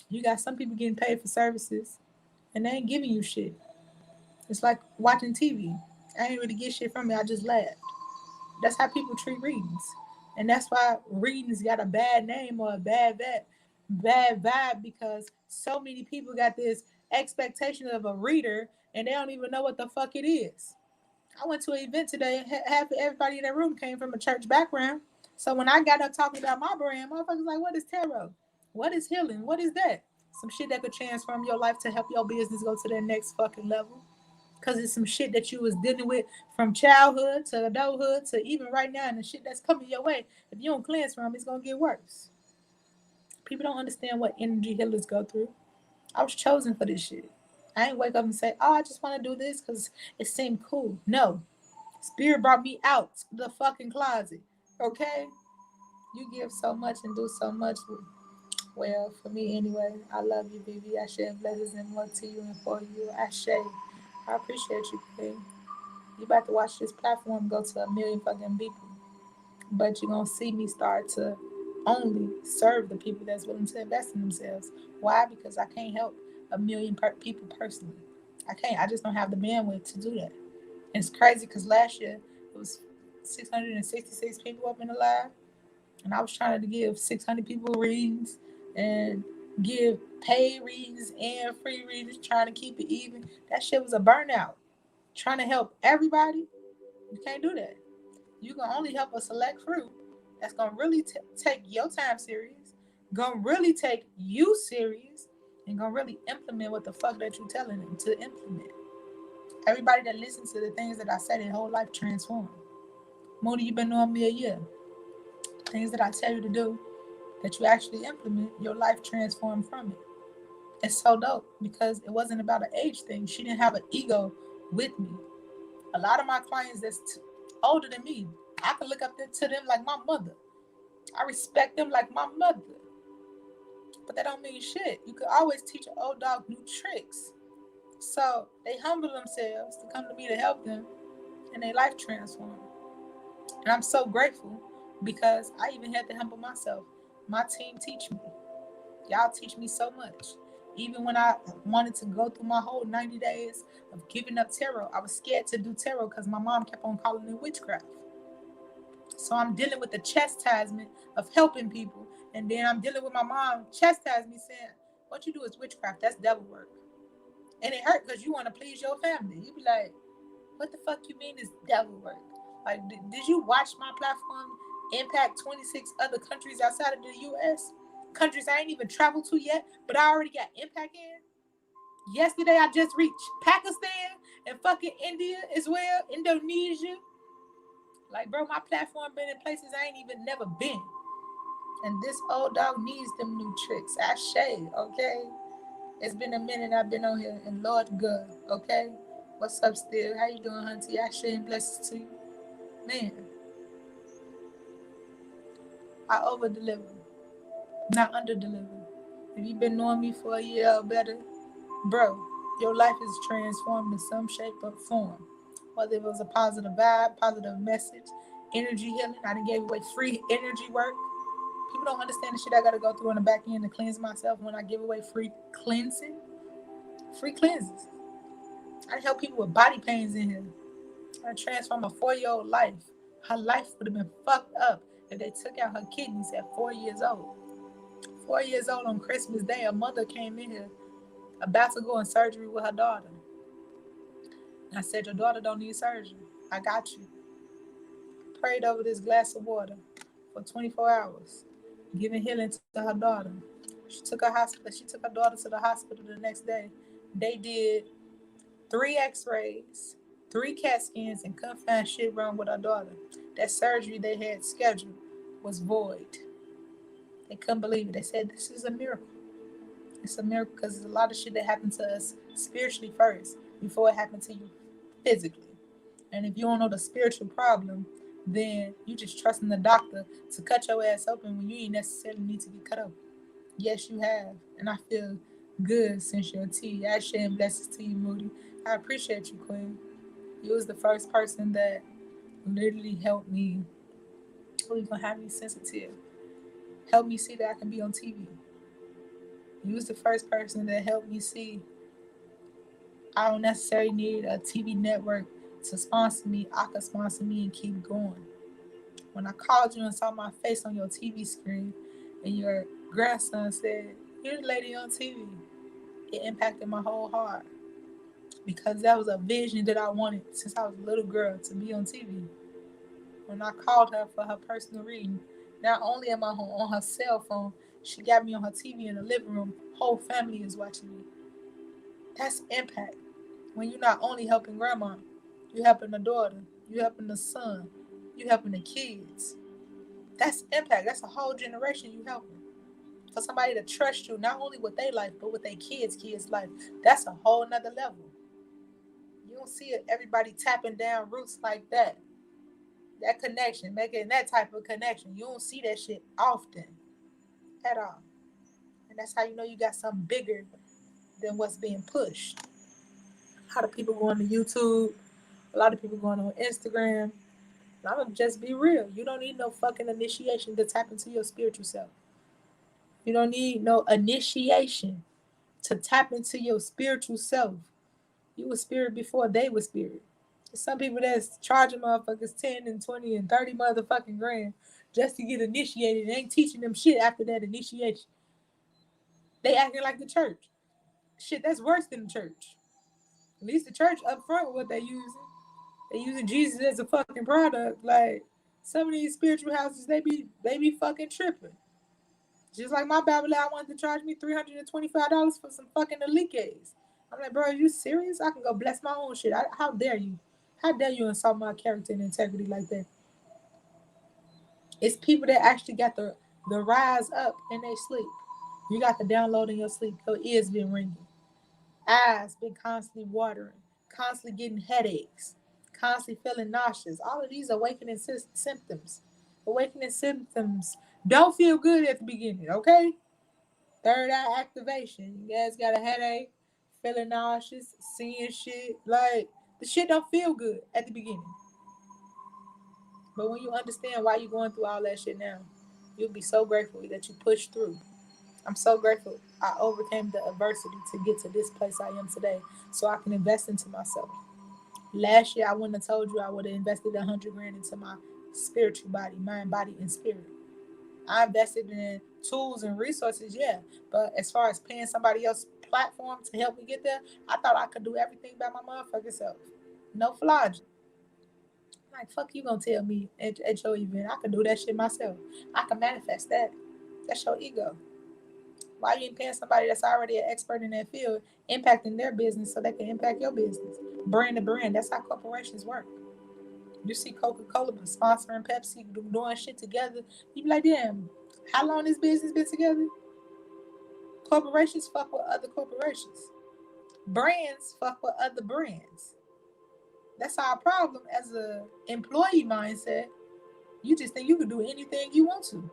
You got some people getting paid for services and they ain't giving you shit. It's like watching TV. I ain't really get shit from it. I just laughed. That's how people treat readings. And that's why readings got a bad name or a bad vibe because so many people got this expectation of a reader and they don't even know what the fuck it is. I went to an event today and half of everybody in that room came from a church background. So when I got up talking about my brand, motherfuckers like, what is tarot? What is healing? What is that? Some shit that could transform your life to help your business go to their next fucking level. Because it's some shit that you was dealing with from childhood to adulthood to even right now, and the shit that's coming your way. If you don't cleanse from, it's going to get worse. People don't understand what energy healers go through. I was chosen for this shit. I ain't wake up and say, oh, I just want to do this because it seemed cool. No. Spirit brought me out the fucking closet. Okay? You give so much and do so much. Well, for me anyway, I love you, baby. I share blessings and more to you and for you. I share. I appreciate you, baby. You about to watch this platform go to 1 million fucking people. But you're going to see me start to only serve the people that's willing to invest in themselves. Why? Because I can't help 1 million people personally. I can't. I just don't have the bandwidth to do that. And it's crazy because last year it was 666 people up in the live. And I was trying to give 600 people readings and give paid readings and free readings, trying to keep it even. That shit was a burnout. Trying to help everybody, you can't do that. You can only help a select few that's going to really take your time serious, going to really take you serious, and going to really implement what the fuck that you're telling them to implement. Everybody that listens to the things that I said, their whole life transformed. Moody, you've been knowing me a year. Things that I tell you to do, that you actually implement, your life transformed from it. It's so dope because it wasn't about an age thing. She didn't have an ego with me. A lot of my clients that's older than me, I can look up to them like my mother. I respect them like my mother. But that don't mean shit. You could always teach an old dog new tricks. So they humble themselves to come to me to help them and their life transform. And I'm so grateful because I even had to humble myself. My team teach me. Y'all teach me so much. Even when I wanted to go through my whole 90 days of giving up tarot, I was scared to do tarot because my mom kept on calling it witchcraft. So I'm dealing with the chastisement of helping people. And then I'm dealing with my mom chastising me saying, what you do is witchcraft. That's devil work. And it hurt because you want to please your family. You be like, what the fuck you mean is devil work? Like, did you watch my platform impact 26 other countries outside of the U.S.? Countries I ain't even traveled to yet, but I already got impact in. Yesterday, I just reached Pakistan and fucking India as well, Indonesia. Like, bro, my platform been in places I ain't even never been. And this old dog needs them new tricks. Ashe, okay? It's been a minute I've been on here, and Lord good, okay? What's up, still? How you doing, hunty? Ashe and blessings to you. Man, I over-deliver, not under-deliver. If you've been knowing me for a year or better, bro, your life is transformed in some shape or form. Whether it was a positive vibe, positive message, energy healing. I done gave away free energy work. People don't understand the shit I gotta go through on the back end to cleanse myself when I give away free cleansing. Free cleanses. I help people with body pains in here. I transform a 4-year-old life. Her life would have been fucked up if they took out her kidneys at 4 years old. 4 years old on Christmas Day, a mother came in here about to go in surgery with her daughter. I said, your daughter don't need surgery. I got you. Prayed over this glass of water for 24 hours, giving healing to her daughter. She took her daughter to the hospital the next day. They did 3 x-rays, 3 CAT scans, and couldn't find shit wrong with her daughter. That surgery they had scheduled was void. They couldn't believe it. They said, this is a miracle. It's a miracle because there's a lot of shit that happened to us spiritually first before it happened to you physically. And if you don't know the spiritual problem, then you just trusting the doctor to cut your ass open when you ain't necessarily need to get cut open. Yes, you have. And I feel good since your tea. I share blessings to you, Moody. I appreciate you, Queen. You was the first person that literally helped me. Who you gonna have me sensitive? Help me see that I can be on TV. You was the first person that helped me see I don't necessarily need a TV network to sponsor me. I can sponsor me and keep going. When I called you and saw my face on your TV screen and your grandson said, you're the lady on TV, it impacted my whole heart because that was a vision that I wanted since I was a little girl to be on TV. When I called her for her personal reading, not only am I on her cell phone, she got me on her TV in the living room. Whole family is watching me. That's impact. When you're not only helping grandma, you're helping the daughter, you're helping the son, you're helping the kids. That's impact. That's a whole generation you helping. For somebody to trust you, not only with their life, but with their kids' life, that's a whole nother level. You don't see everybody tapping down roots like that. That connection, making that type of connection. You don't see that shit often at all. And that's how you know you got something bigger than what's being pushed. A lot of people going to YouTube, a lot of people going on Instagram. I'm gonna just be real. You don't need no fucking initiation to tap into your spiritual self. You don't need no initiation to tap into your spiritual self. You were spirit before they were spirit. There's some people that's charging motherfuckers 10 and 20 and 30 motherfucking grand just to get initiated and ain't teaching them shit after that initiation. They acting like the church. Shit, that's worse than the church. At least the church up front with what they using. They using Jesus as a fucking product. Like some of these spiritual houses, they be fucking tripping. Just like my Bible I wanted to charge me $325 for some fucking Locate. I'm like, bro, are you serious? I can go bless my own shit. How dare you? How dare you insult my character and integrity like that? It's people that actually got the rise up in their sleep. You got the download in your sleep. Your ears been ringing. Eyes been constantly watering. Constantly getting headaches. Constantly feeling nauseous. All of these awakening symptoms. Awakening symptoms don't feel good at the beginning, okay? Third eye activation. You guys got a headache, feeling nauseous, seeing shit. Like, the shit don't feel good at the beginning. But when you understand why you're going through all that shit now, you'll be so grateful that you pushed through. I'm so grateful I overcame the adversity to get to this place I am today so I can invest into myself. Last year, I wouldn't have told you I would have invested 100 grand into my spiritual body, mind, body, and spirit. I invested in tools and resources, yeah. But as far as paying somebody else's platform to help me get there, I thought I could do everything by my motherfucking self. No flogging. Like, fuck you gonna tell me at your event. I can do that shit myself. I can manifest that. That's your ego. Why you ain't paying somebody that's already an expert in that field, impacting their business so they can impact your business? Brand to brand. That's how corporations work. You see Coca-Cola sponsoring Pepsi doing shit together. You be like, damn, how long this business been together? Corporations fuck with other corporations. Brands fuck with other brands. That's our problem as a employee mindset. You just think you can do anything you want to.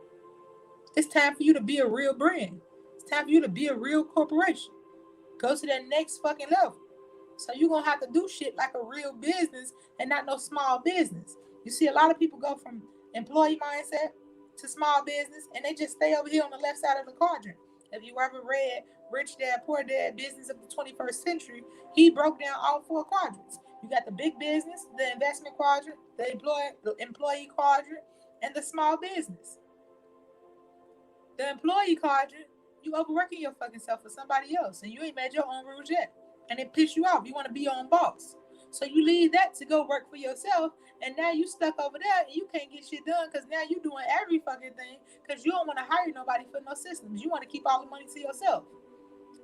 It's time for you to be a real brand. It's time for you to be a real corporation. Go to that next fucking level. So you're going to have to do shit like a real business and not no small business. You see a lot of people go from employee mindset to small business and they just stay over here on the left side of the quadrant. If you ever read Rich Dad, Poor Dad, Business of the 21st Century, he broke down all four quadrants. You got the big business, the investment quadrant, the employee quadrant, and the small business. The employee quadrant, you overworking your fucking self for somebody else and you ain't made your own rules yet. And it piss you off. You want to be your own boss. So you leave that to go work for yourself, and now you stuck over there and you can't get shit done because now you doing every fucking thing because you don't want to hire nobody for no systems. You want to keep all the money to yourself.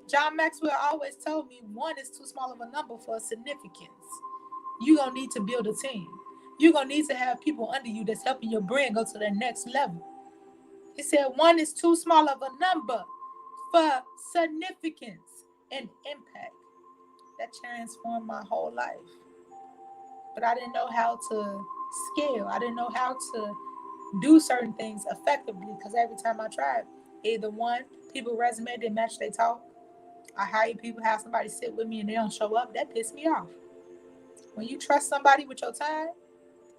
John Maxwell always told me one is too small of a number for significance. You're going to need to build a team. You're going to need to have people under you that's helping your brand go to the next level. He said one is too small of a number for significance and impact. That transformed my whole life. But I didn't know how to scale. I didn't know how to do certain things effectively because every time I tried, either one, people resume didn't match their talk. I hire people, have somebody sit with me and they don't show up. That pissed me off. When you trust somebody with your time,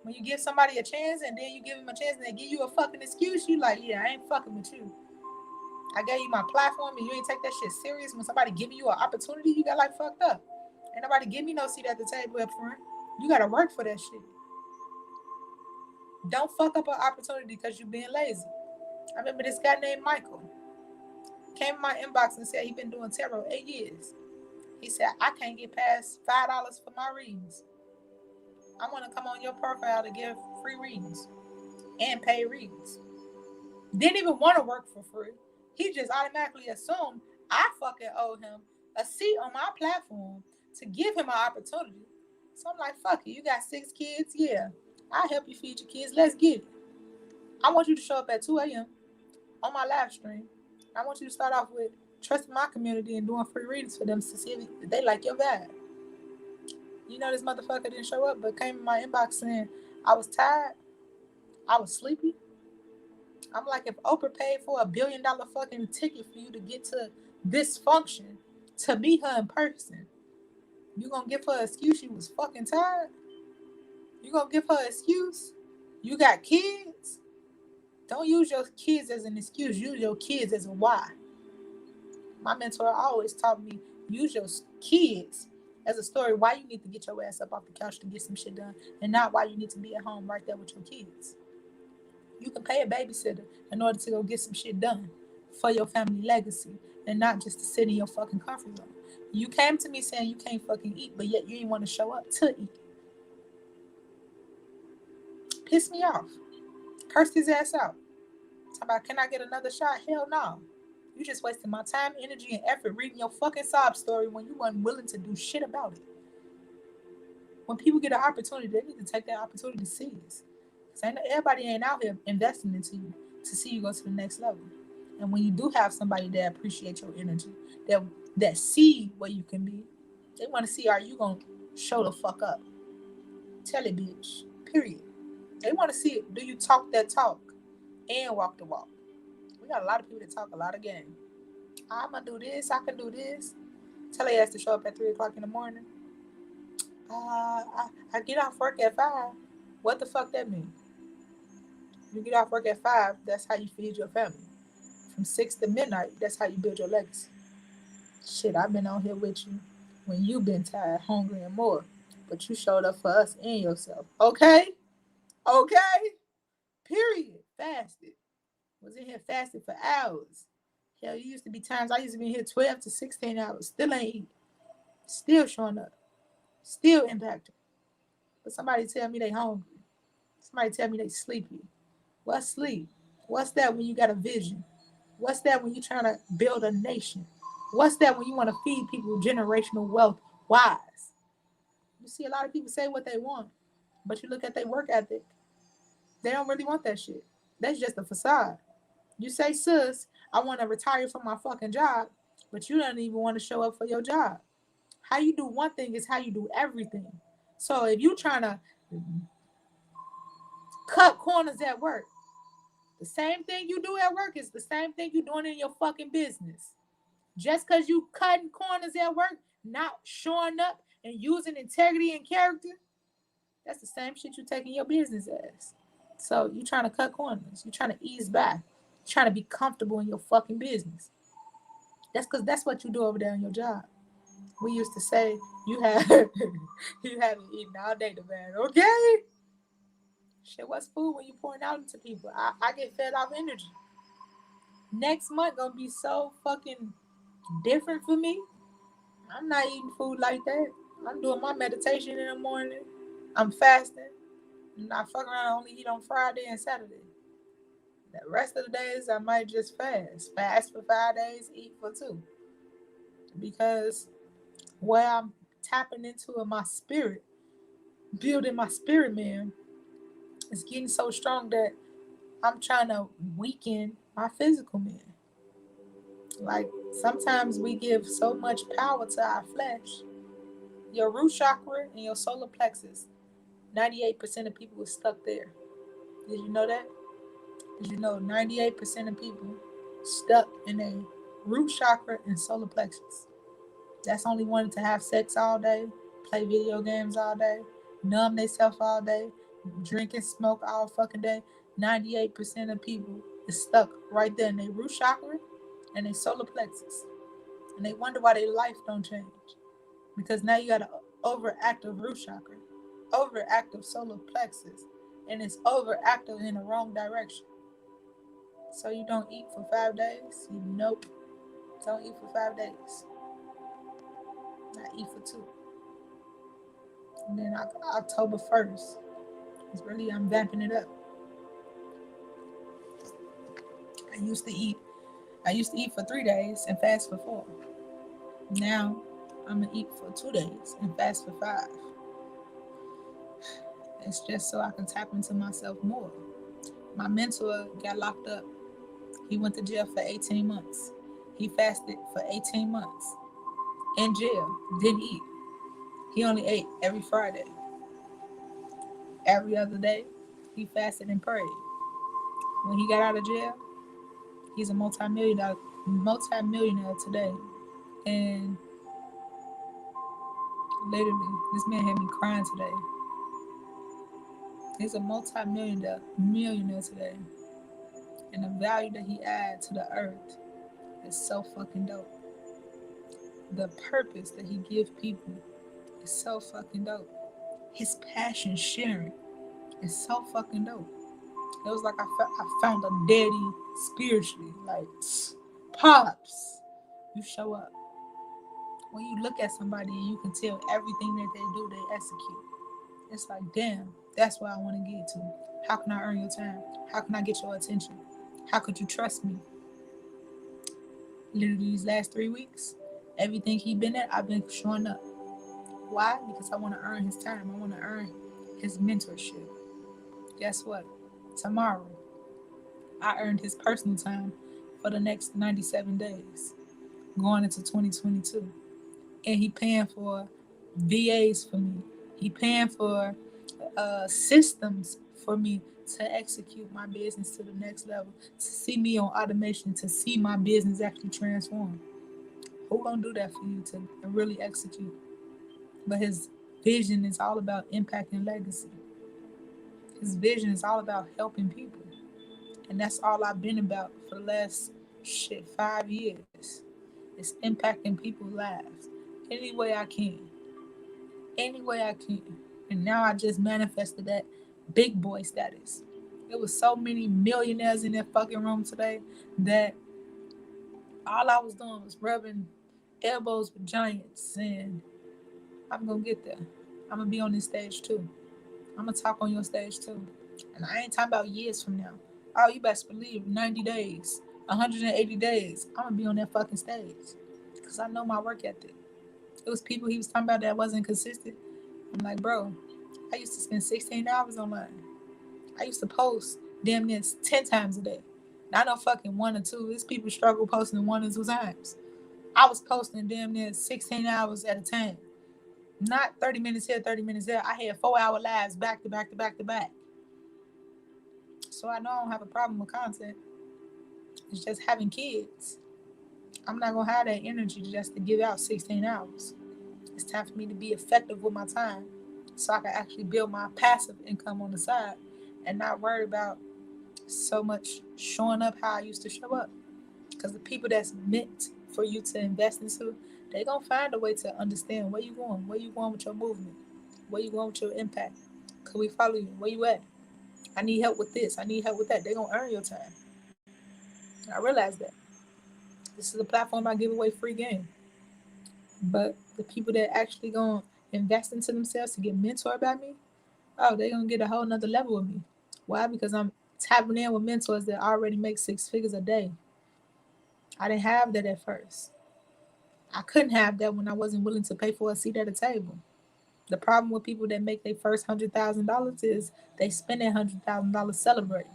when you give somebody a chance and then you give them a chance and they give you a fucking excuse, you like, yeah, I ain't fucking with you. I gave you my platform and you ain't take that shit serious. When somebody give you an opportunity, you got like fucked up. Ain't nobody give me no seat at the table up front. You gotta work for that shit. Don't fuck up an opportunity because you being lazy. I remember this guy named Michael came in my inbox and said he been doing tarot 8 years. He said, I can't get past $5 for my readings. I want to come on your profile to give free readings and pay readings. Didn't even want to work for free. He just automatically assumed I fucking owe him a seat on my platform to give him an opportunity. So I'm like, fuck it. You got 6 kids? Yeah. I'll help you feed your kids. Let's get it. I want you to show up at 2 a.m. on my live stream. I want you to start off with trusting my community and doing free readings for them to see if they like your vibe. You know this motherfucker didn't show up, but came in my inbox saying I was tired, I was sleepy. I'm like, if Oprah paid for $1 billion fucking ticket for you to get to this function, to meet her in person, you gonna give her an excuse you was fucking tired? You gonna give her an excuse? You got kids? Don't use your kids as an excuse. Use your kids as a why. My mentor always taught me, use your kids as a story why you need to get your ass up off the couch to get some shit done, and not why you need to be at home right there with your kids. You can pay a babysitter in order to go get some shit done for your family legacy, and not just to sit in your fucking comfort zone. You came to me saying you can't fucking eat, but yet you didn't want to show up to eat. Piss me off. Cursed his ass out. Talk about, can I get another shot? Hell no. You just wasted my time, energy, and effort reading your fucking sob story when you weren't willing to do shit about it. When people get an opportunity, they need to take that opportunity serious. Because everybody ain't out here investing into you to see you go to the next level. And when you do have somebody that appreciates your energy, that see where you can be, they want to see, are you going to show the fuck up? Tell it, bitch. Period. They want to see it. Do you talk that talk and walk the walk? We got a lot of people that talk a lot of game. I'm going to do this. I can do this. Tell their ass to show up at 3 o'clock in the morning. I get off work at 5. What the fuck that mean? You get off work at 5, that's how you feed your family. From 6 to midnight, that's how you build your legacy. Shit, I've been on here with you when you been tired, hungry, and more. But you showed up for us and yourself. Okay? Okay? Period. Fasted. Was in here fasted for hours. Hell, you used to be times I used to be in here 12 to 16 hours. Still ain't eating. Still showing up. Still impacting. But somebody tell me they hungry. Somebody tell me they sleepy. What's sleep? What's that when you got a vision? What's that when you're trying to build a nation? What's that when you want to feed people generational wealth wise? You see a lot of people say what they want, but you look at their work ethic, they don't really want that shit. That's just a facade. You say, sis, I want to retire from my fucking job, but you don't even want to show up for your job. How you do one thing is how you do everything. So if you trying to cut corners at work, the same thing you do at work is the same thing you doing in your fucking business. Just because you cutting corners at work, not showing up and using integrity and character, that's the same shit you taking your business as. So you trying to cut corners. You trying to ease back. You trying to be comfortable in your fucking business. That's because that's what you do over there in your job. We used to say you have you haven't eaten all day, the man. Okay. Shit, what's food when you pouring out into people? I get fed off energy. Next month gonna be so fucking different for me. I'm not eating food like that. I'm doing my meditation in the morning. I'm fasting. And I fuck around and only eat on Friday and Saturday. The rest of the days I might just fast. Fast for 5 days, eat for 2. Because where I'm tapping into in my spirit, building my spirit man, is getting so strong that I'm trying to weaken my physical man. Like sometimes we give so much power to our flesh. Your root chakra and your solar plexus, 98% of people are stuck there. Did you know that? Did you know 98% of people stuck in a root chakra and solar plexus? That's only wanting to have sex all day, play video games all day, numb themselves all day, drink and smoke all fucking day. 98% of people is stuck right there in their root chakra and their solar plexus. And they wonder why their life don't change. Because now you got an overactive root chakra, overactive solar plexus, and it's overactive in the wrong direction. So you don't eat for 5 days? Nope. Don't eat for 5 days. I eat for 2. And then October 1st, it's really, I'm vamping it up. I used to eat for 3 days and fast for 4. Now I'm gonna eat for 2 days and fast for 5. It's just so I can tap into myself more. My mentor got locked up. He went to jail for 18 months. He fasted for 18 months in jail. Didn't eat. He only ate every Friday. Every other day, he fasted and prayed. When he got out of jail, he's a multi-millionaire today. And literally, this man had me crying today. He's a millionaire today. And the value that he adds to the earth is so fucking dope. The purpose that he gives people is so fucking dope. His passion sharing is so fucking dope. It was like I found a daddy spiritually. Like, pops, you show up. When you look at somebody and you can tell everything that they do, they execute. It's like, damn, that's where I want to get to. How can I earn your time? How can I get your attention? How could you trust me? Literally these last 3 weeks, everything he been at, I've been showing up. Why? Because I want to earn his time. I want to earn his mentorship. Guess what? Tomorrow, I earned his personal time for the next 97 days, going into 2022. And he paying for VAs for me. He paying for systems for me to execute my business to the next level, to see me on automation, to see my business actually transform. Who gonna do that for you to really execute? But his vision is all about impact and legacy. His vision is all about helping people. And that's all I've been about for the last 5 years. It's impacting people's lives any way I can. Any way I can. And now I just manifested that big boy status. There was so many millionaires in that fucking room today that all I was doing was rubbing elbows with giants, and I'm gonna get there. I'm gonna be on this stage too. I'm gonna talk on your stage too. And I ain't talking about years from now. Oh, you best believe 90 days, 180 days, I'm gonna be on that fucking stage. Because I know my work ethic. It was people he was talking about that wasn't consistent. I'm like, bro, I used to spend 16 hours online. I used to post damn near 10 times a day. Not no fucking 1 or 2. These people struggle posting 1 or 2 times. I was posting damn near 16 hours at a time. Not 30 minutes here, 30 minutes there. I had 4-hour lives back to back to back to back. So I know I don't have a problem with content. It's just having kids. I'm not going to have that energy just to give out 16 hours. It's time for me to be effective with my time so I can actually build my passive income on the side and not worry about so much showing up how I used to show up. Because the people that's meant for you to invest into, they're going to find a way to understand where you going with your movement, where you going with your impact. Can we follow you? Where you at? I need help with this. I need help with that. They're going to earn your time. I realize that. This is a platform I give away free game. But the people that actually going to invest into themselves to get mentored by me, oh, they're going to get a whole nother level with me. Why? Because I'm tapping in with mentors that already make 6 figures a day. I didn't have that at first. I couldn't have that when I wasn't willing to pay for a seat at a table. The problem with people that make their first $100,000 is they spend that $100,000 celebrating.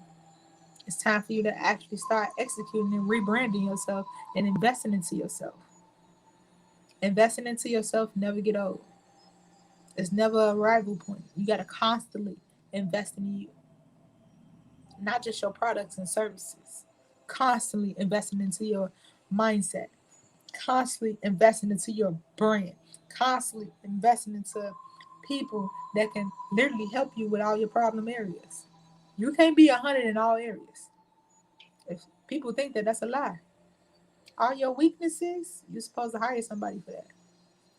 It's time for you to actually start executing and rebranding yourself and investing into yourself. Investing into yourself never get old. It's never a rival point. You got to constantly invest in you. Not just your products and services. Constantly investing into your mindset. Constantly investing into your brand. Constantly investing into people that can literally help you with all your problem areas. You can't be 100 in all areas. If people think that, that's a lie. All your weaknesses, you're supposed to hire somebody for that.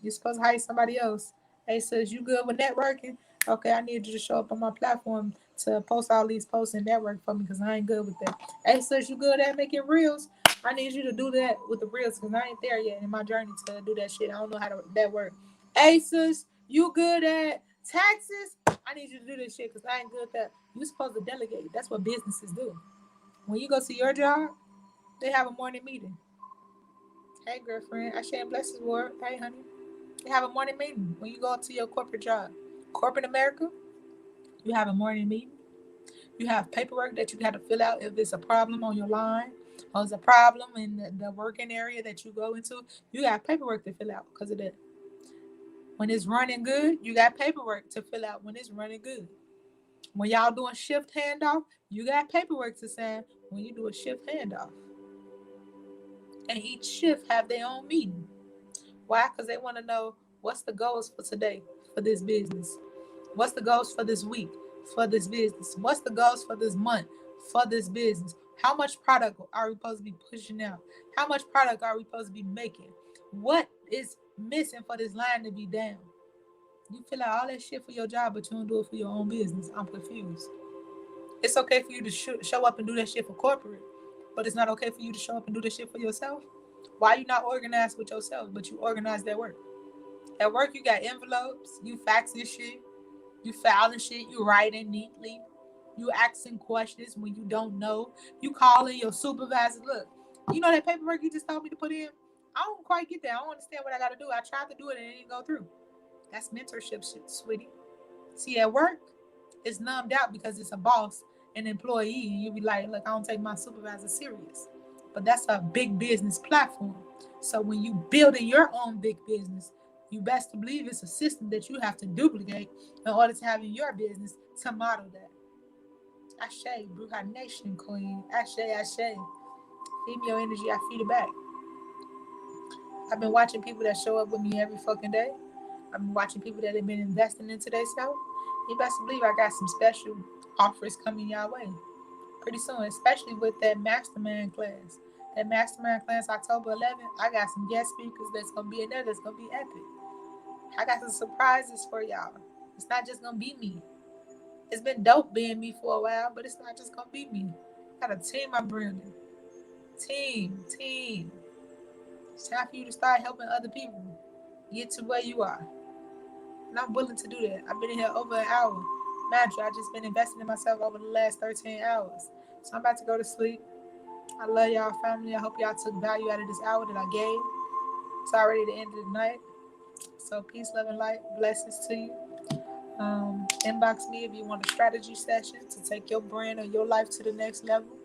You're supposed to hire somebody else. Hey, sis, you good with networking? Okay, I need you to show up on my platform to post all these posts and network for me because I ain't good with that. Hey, sis, you good at making reels? I need you to do that with the reels because I ain't there yet in my journey to do that shit. I don't know how that work. Hey, sis, you good at taxes? I need you to do this shit because I ain't good at that. You're supposed to delegate. That's what businesses do. When you go to your job, they have a morning meeting. Hey, girlfriend, I share blessings word. Hey, honey. They have a morning meeting when you go to your corporate job. Corporate America, you have a morning meeting. You have paperwork that you got to fill out if it's a problem on your line or it's a problem in the working area that you go into. You got paperwork to fill out because of that. When it's running good, you got paperwork to fill out when it's running good. When y'all doing shift handoff, you got paperwork to sign when you do a shift handoff. And each shift have their own meeting. Why? Because they want to know what's the goals for today for this business. What's the goals for this week for this business? What's the goals for this month for this business? How much product are we supposed to be pushing out? How much product are we supposed to be making? What is missing for this line to be down? You fill out all that shit for your job, but you don't do it for your own business. I'm confused. It's okay for you to show up and do that shit for corporate, but it's not okay for you to show up and do this shit for yourself. Why are you not organized with yourself, but you organize that work? At work, you got envelopes, you faxing shit, you filing shit, you writing neatly, you asking questions when you don't know, you calling your supervisor. Look, you know that paperwork you just told me to put in? I don't quite get that. I don't understand what I got to do. I tried to do it and it didn't go through. That's mentorship shit, sweetie. See, at work, it's numbed out because it's a boss, an employee, and you be like, look, I don't take my supervisor serious. But that's a big business platform. So when you building your own big business, you best to believe it's a system that you have to duplicate in order to have in your business to model that. Ashe, Bruja Nation Queen. Ashe, Ashe. Feed me your energy, I feed it back. I've been watching people that show up with me every fucking day. I've been watching people that have been investing into themselves. You best believe I got some special offers coming your way. pretty soon, especially with that mastermind class. That mastermind class, October 11th, I got some guest speakers that's going to be in there that's going to be epic. I got some surprises for y'all. It's not just going to be me. It's been dope being me for a while, but it's not just going to be me. I got a team I'm bringing. Team. It's time for you to start helping other people get to where you are. And I'm willing to do that. I've been in here over an hour. Mind you, I've just been investing in myself over the last 13 hours. So I'm about to go to sleep. I love y'all, family. I hope y'all took value out of this hour that I gave. It's already the end of the night. So peace, love, and light. Blessings to you. Inbox me if you want a strategy session to take your brand or your life to the next level.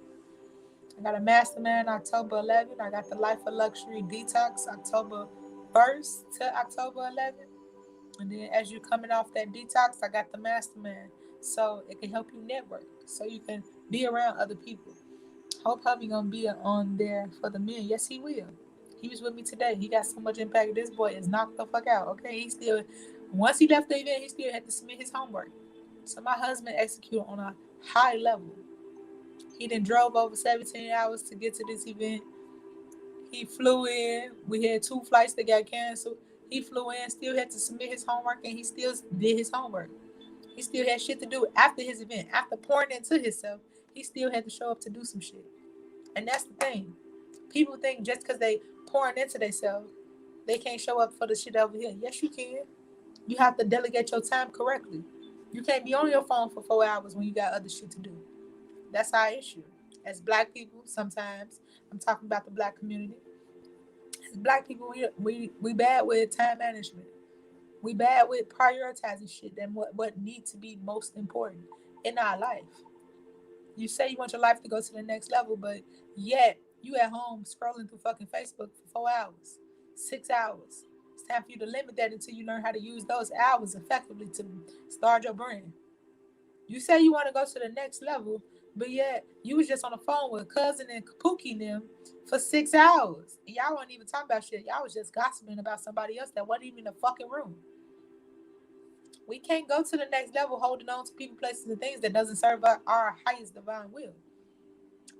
I got a mastermind October 11th. I got the Life of Luxury Detox October 1st to October 11th. And then as you're coming off that detox, I got the mastermind. So it can help you network. So you can be around other people. Hope hubby gonna be on there for the men. Yes, he will. He was with me today. He got so much impact. This boy is knocked the fuck out. Okay, once he left the event, he still had to submit his homework. So my husband executed on a high level. He then drove over 17 hours to get to this event. He flew in. We had 2 flights that got canceled. He flew in, still had to submit his homework, and he still did his homework. He still had shit to do after his event. After pouring into himself, he still had to show up to do some shit. And that's the thing. People think just because they pouring into themselves, they can't show up for the shit over here. Yes, you can. You have to delegate your time correctly. You can't be on your phone for 4 hours when you got other shit to do. That's our issue. As Black people, sometimes, I'm talking about the Black community. As Black people, we bad with time management. We bad with prioritizing shit than what needs to be most important in our life. You say you want your life to go to the next level, but yet you at home scrolling through fucking Facebook for 4 hours, 6 hours. It's time for you to limit that until you learn how to use those hours effectively to start your brand. You say you want to go to the next level, but yet you was just on the phone with Cousin and Pookie and them for 6 hours. And y'all wasn't even talking about shit. Y'all was just gossiping about somebody else that wasn't even in the fucking room. We can't go to the next level holding on to people, places, and things that doesn't serve our highest divine will.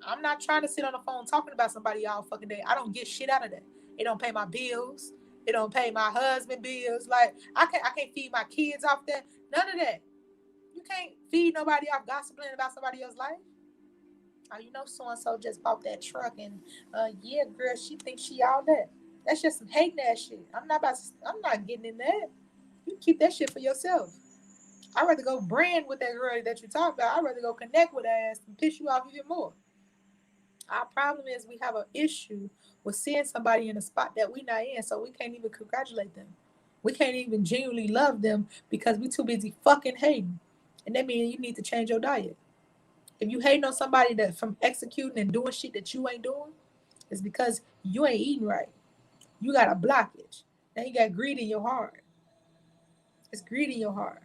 I'm not trying to sit on the phone talking about somebody all fucking day. I don't get shit out of that. It don't pay my bills. It don't pay my husband bills. Like I can't feed my kids off that. None of that. You can't feed nobody off gossiping about somebody else's life. Oh, you know, so and so just bought that truck, and yeah, girl, she thinks she all that. That's just some hating ass shit. I'm not getting in that. You keep that shit for yourself. I'd rather go brand with that girl that you talk about. I'd rather go connect with her ass and piss you off even more. Our problem is we have an issue with seeing somebody in a spot that we're not in, so we can't even congratulate them. We can't even genuinely love them because we too busy fucking hating. And that means you need to change your diet. If you hating on somebody that from executing and doing shit that you ain't doing, it's because you ain't eating right. You got a blockage. Now you got greed in your heart. It's greed in your heart.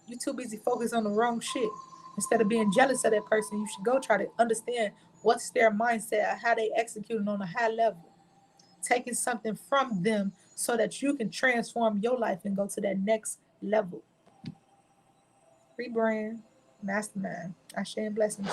You too busy focused on the wrong shit. Instead of being jealous of that person, you should go try to understand what's their mindset, how they executing on a high level. Taking something from them so that you can transform your life and go to that next level. Rebrand, mastermind. I share blessings.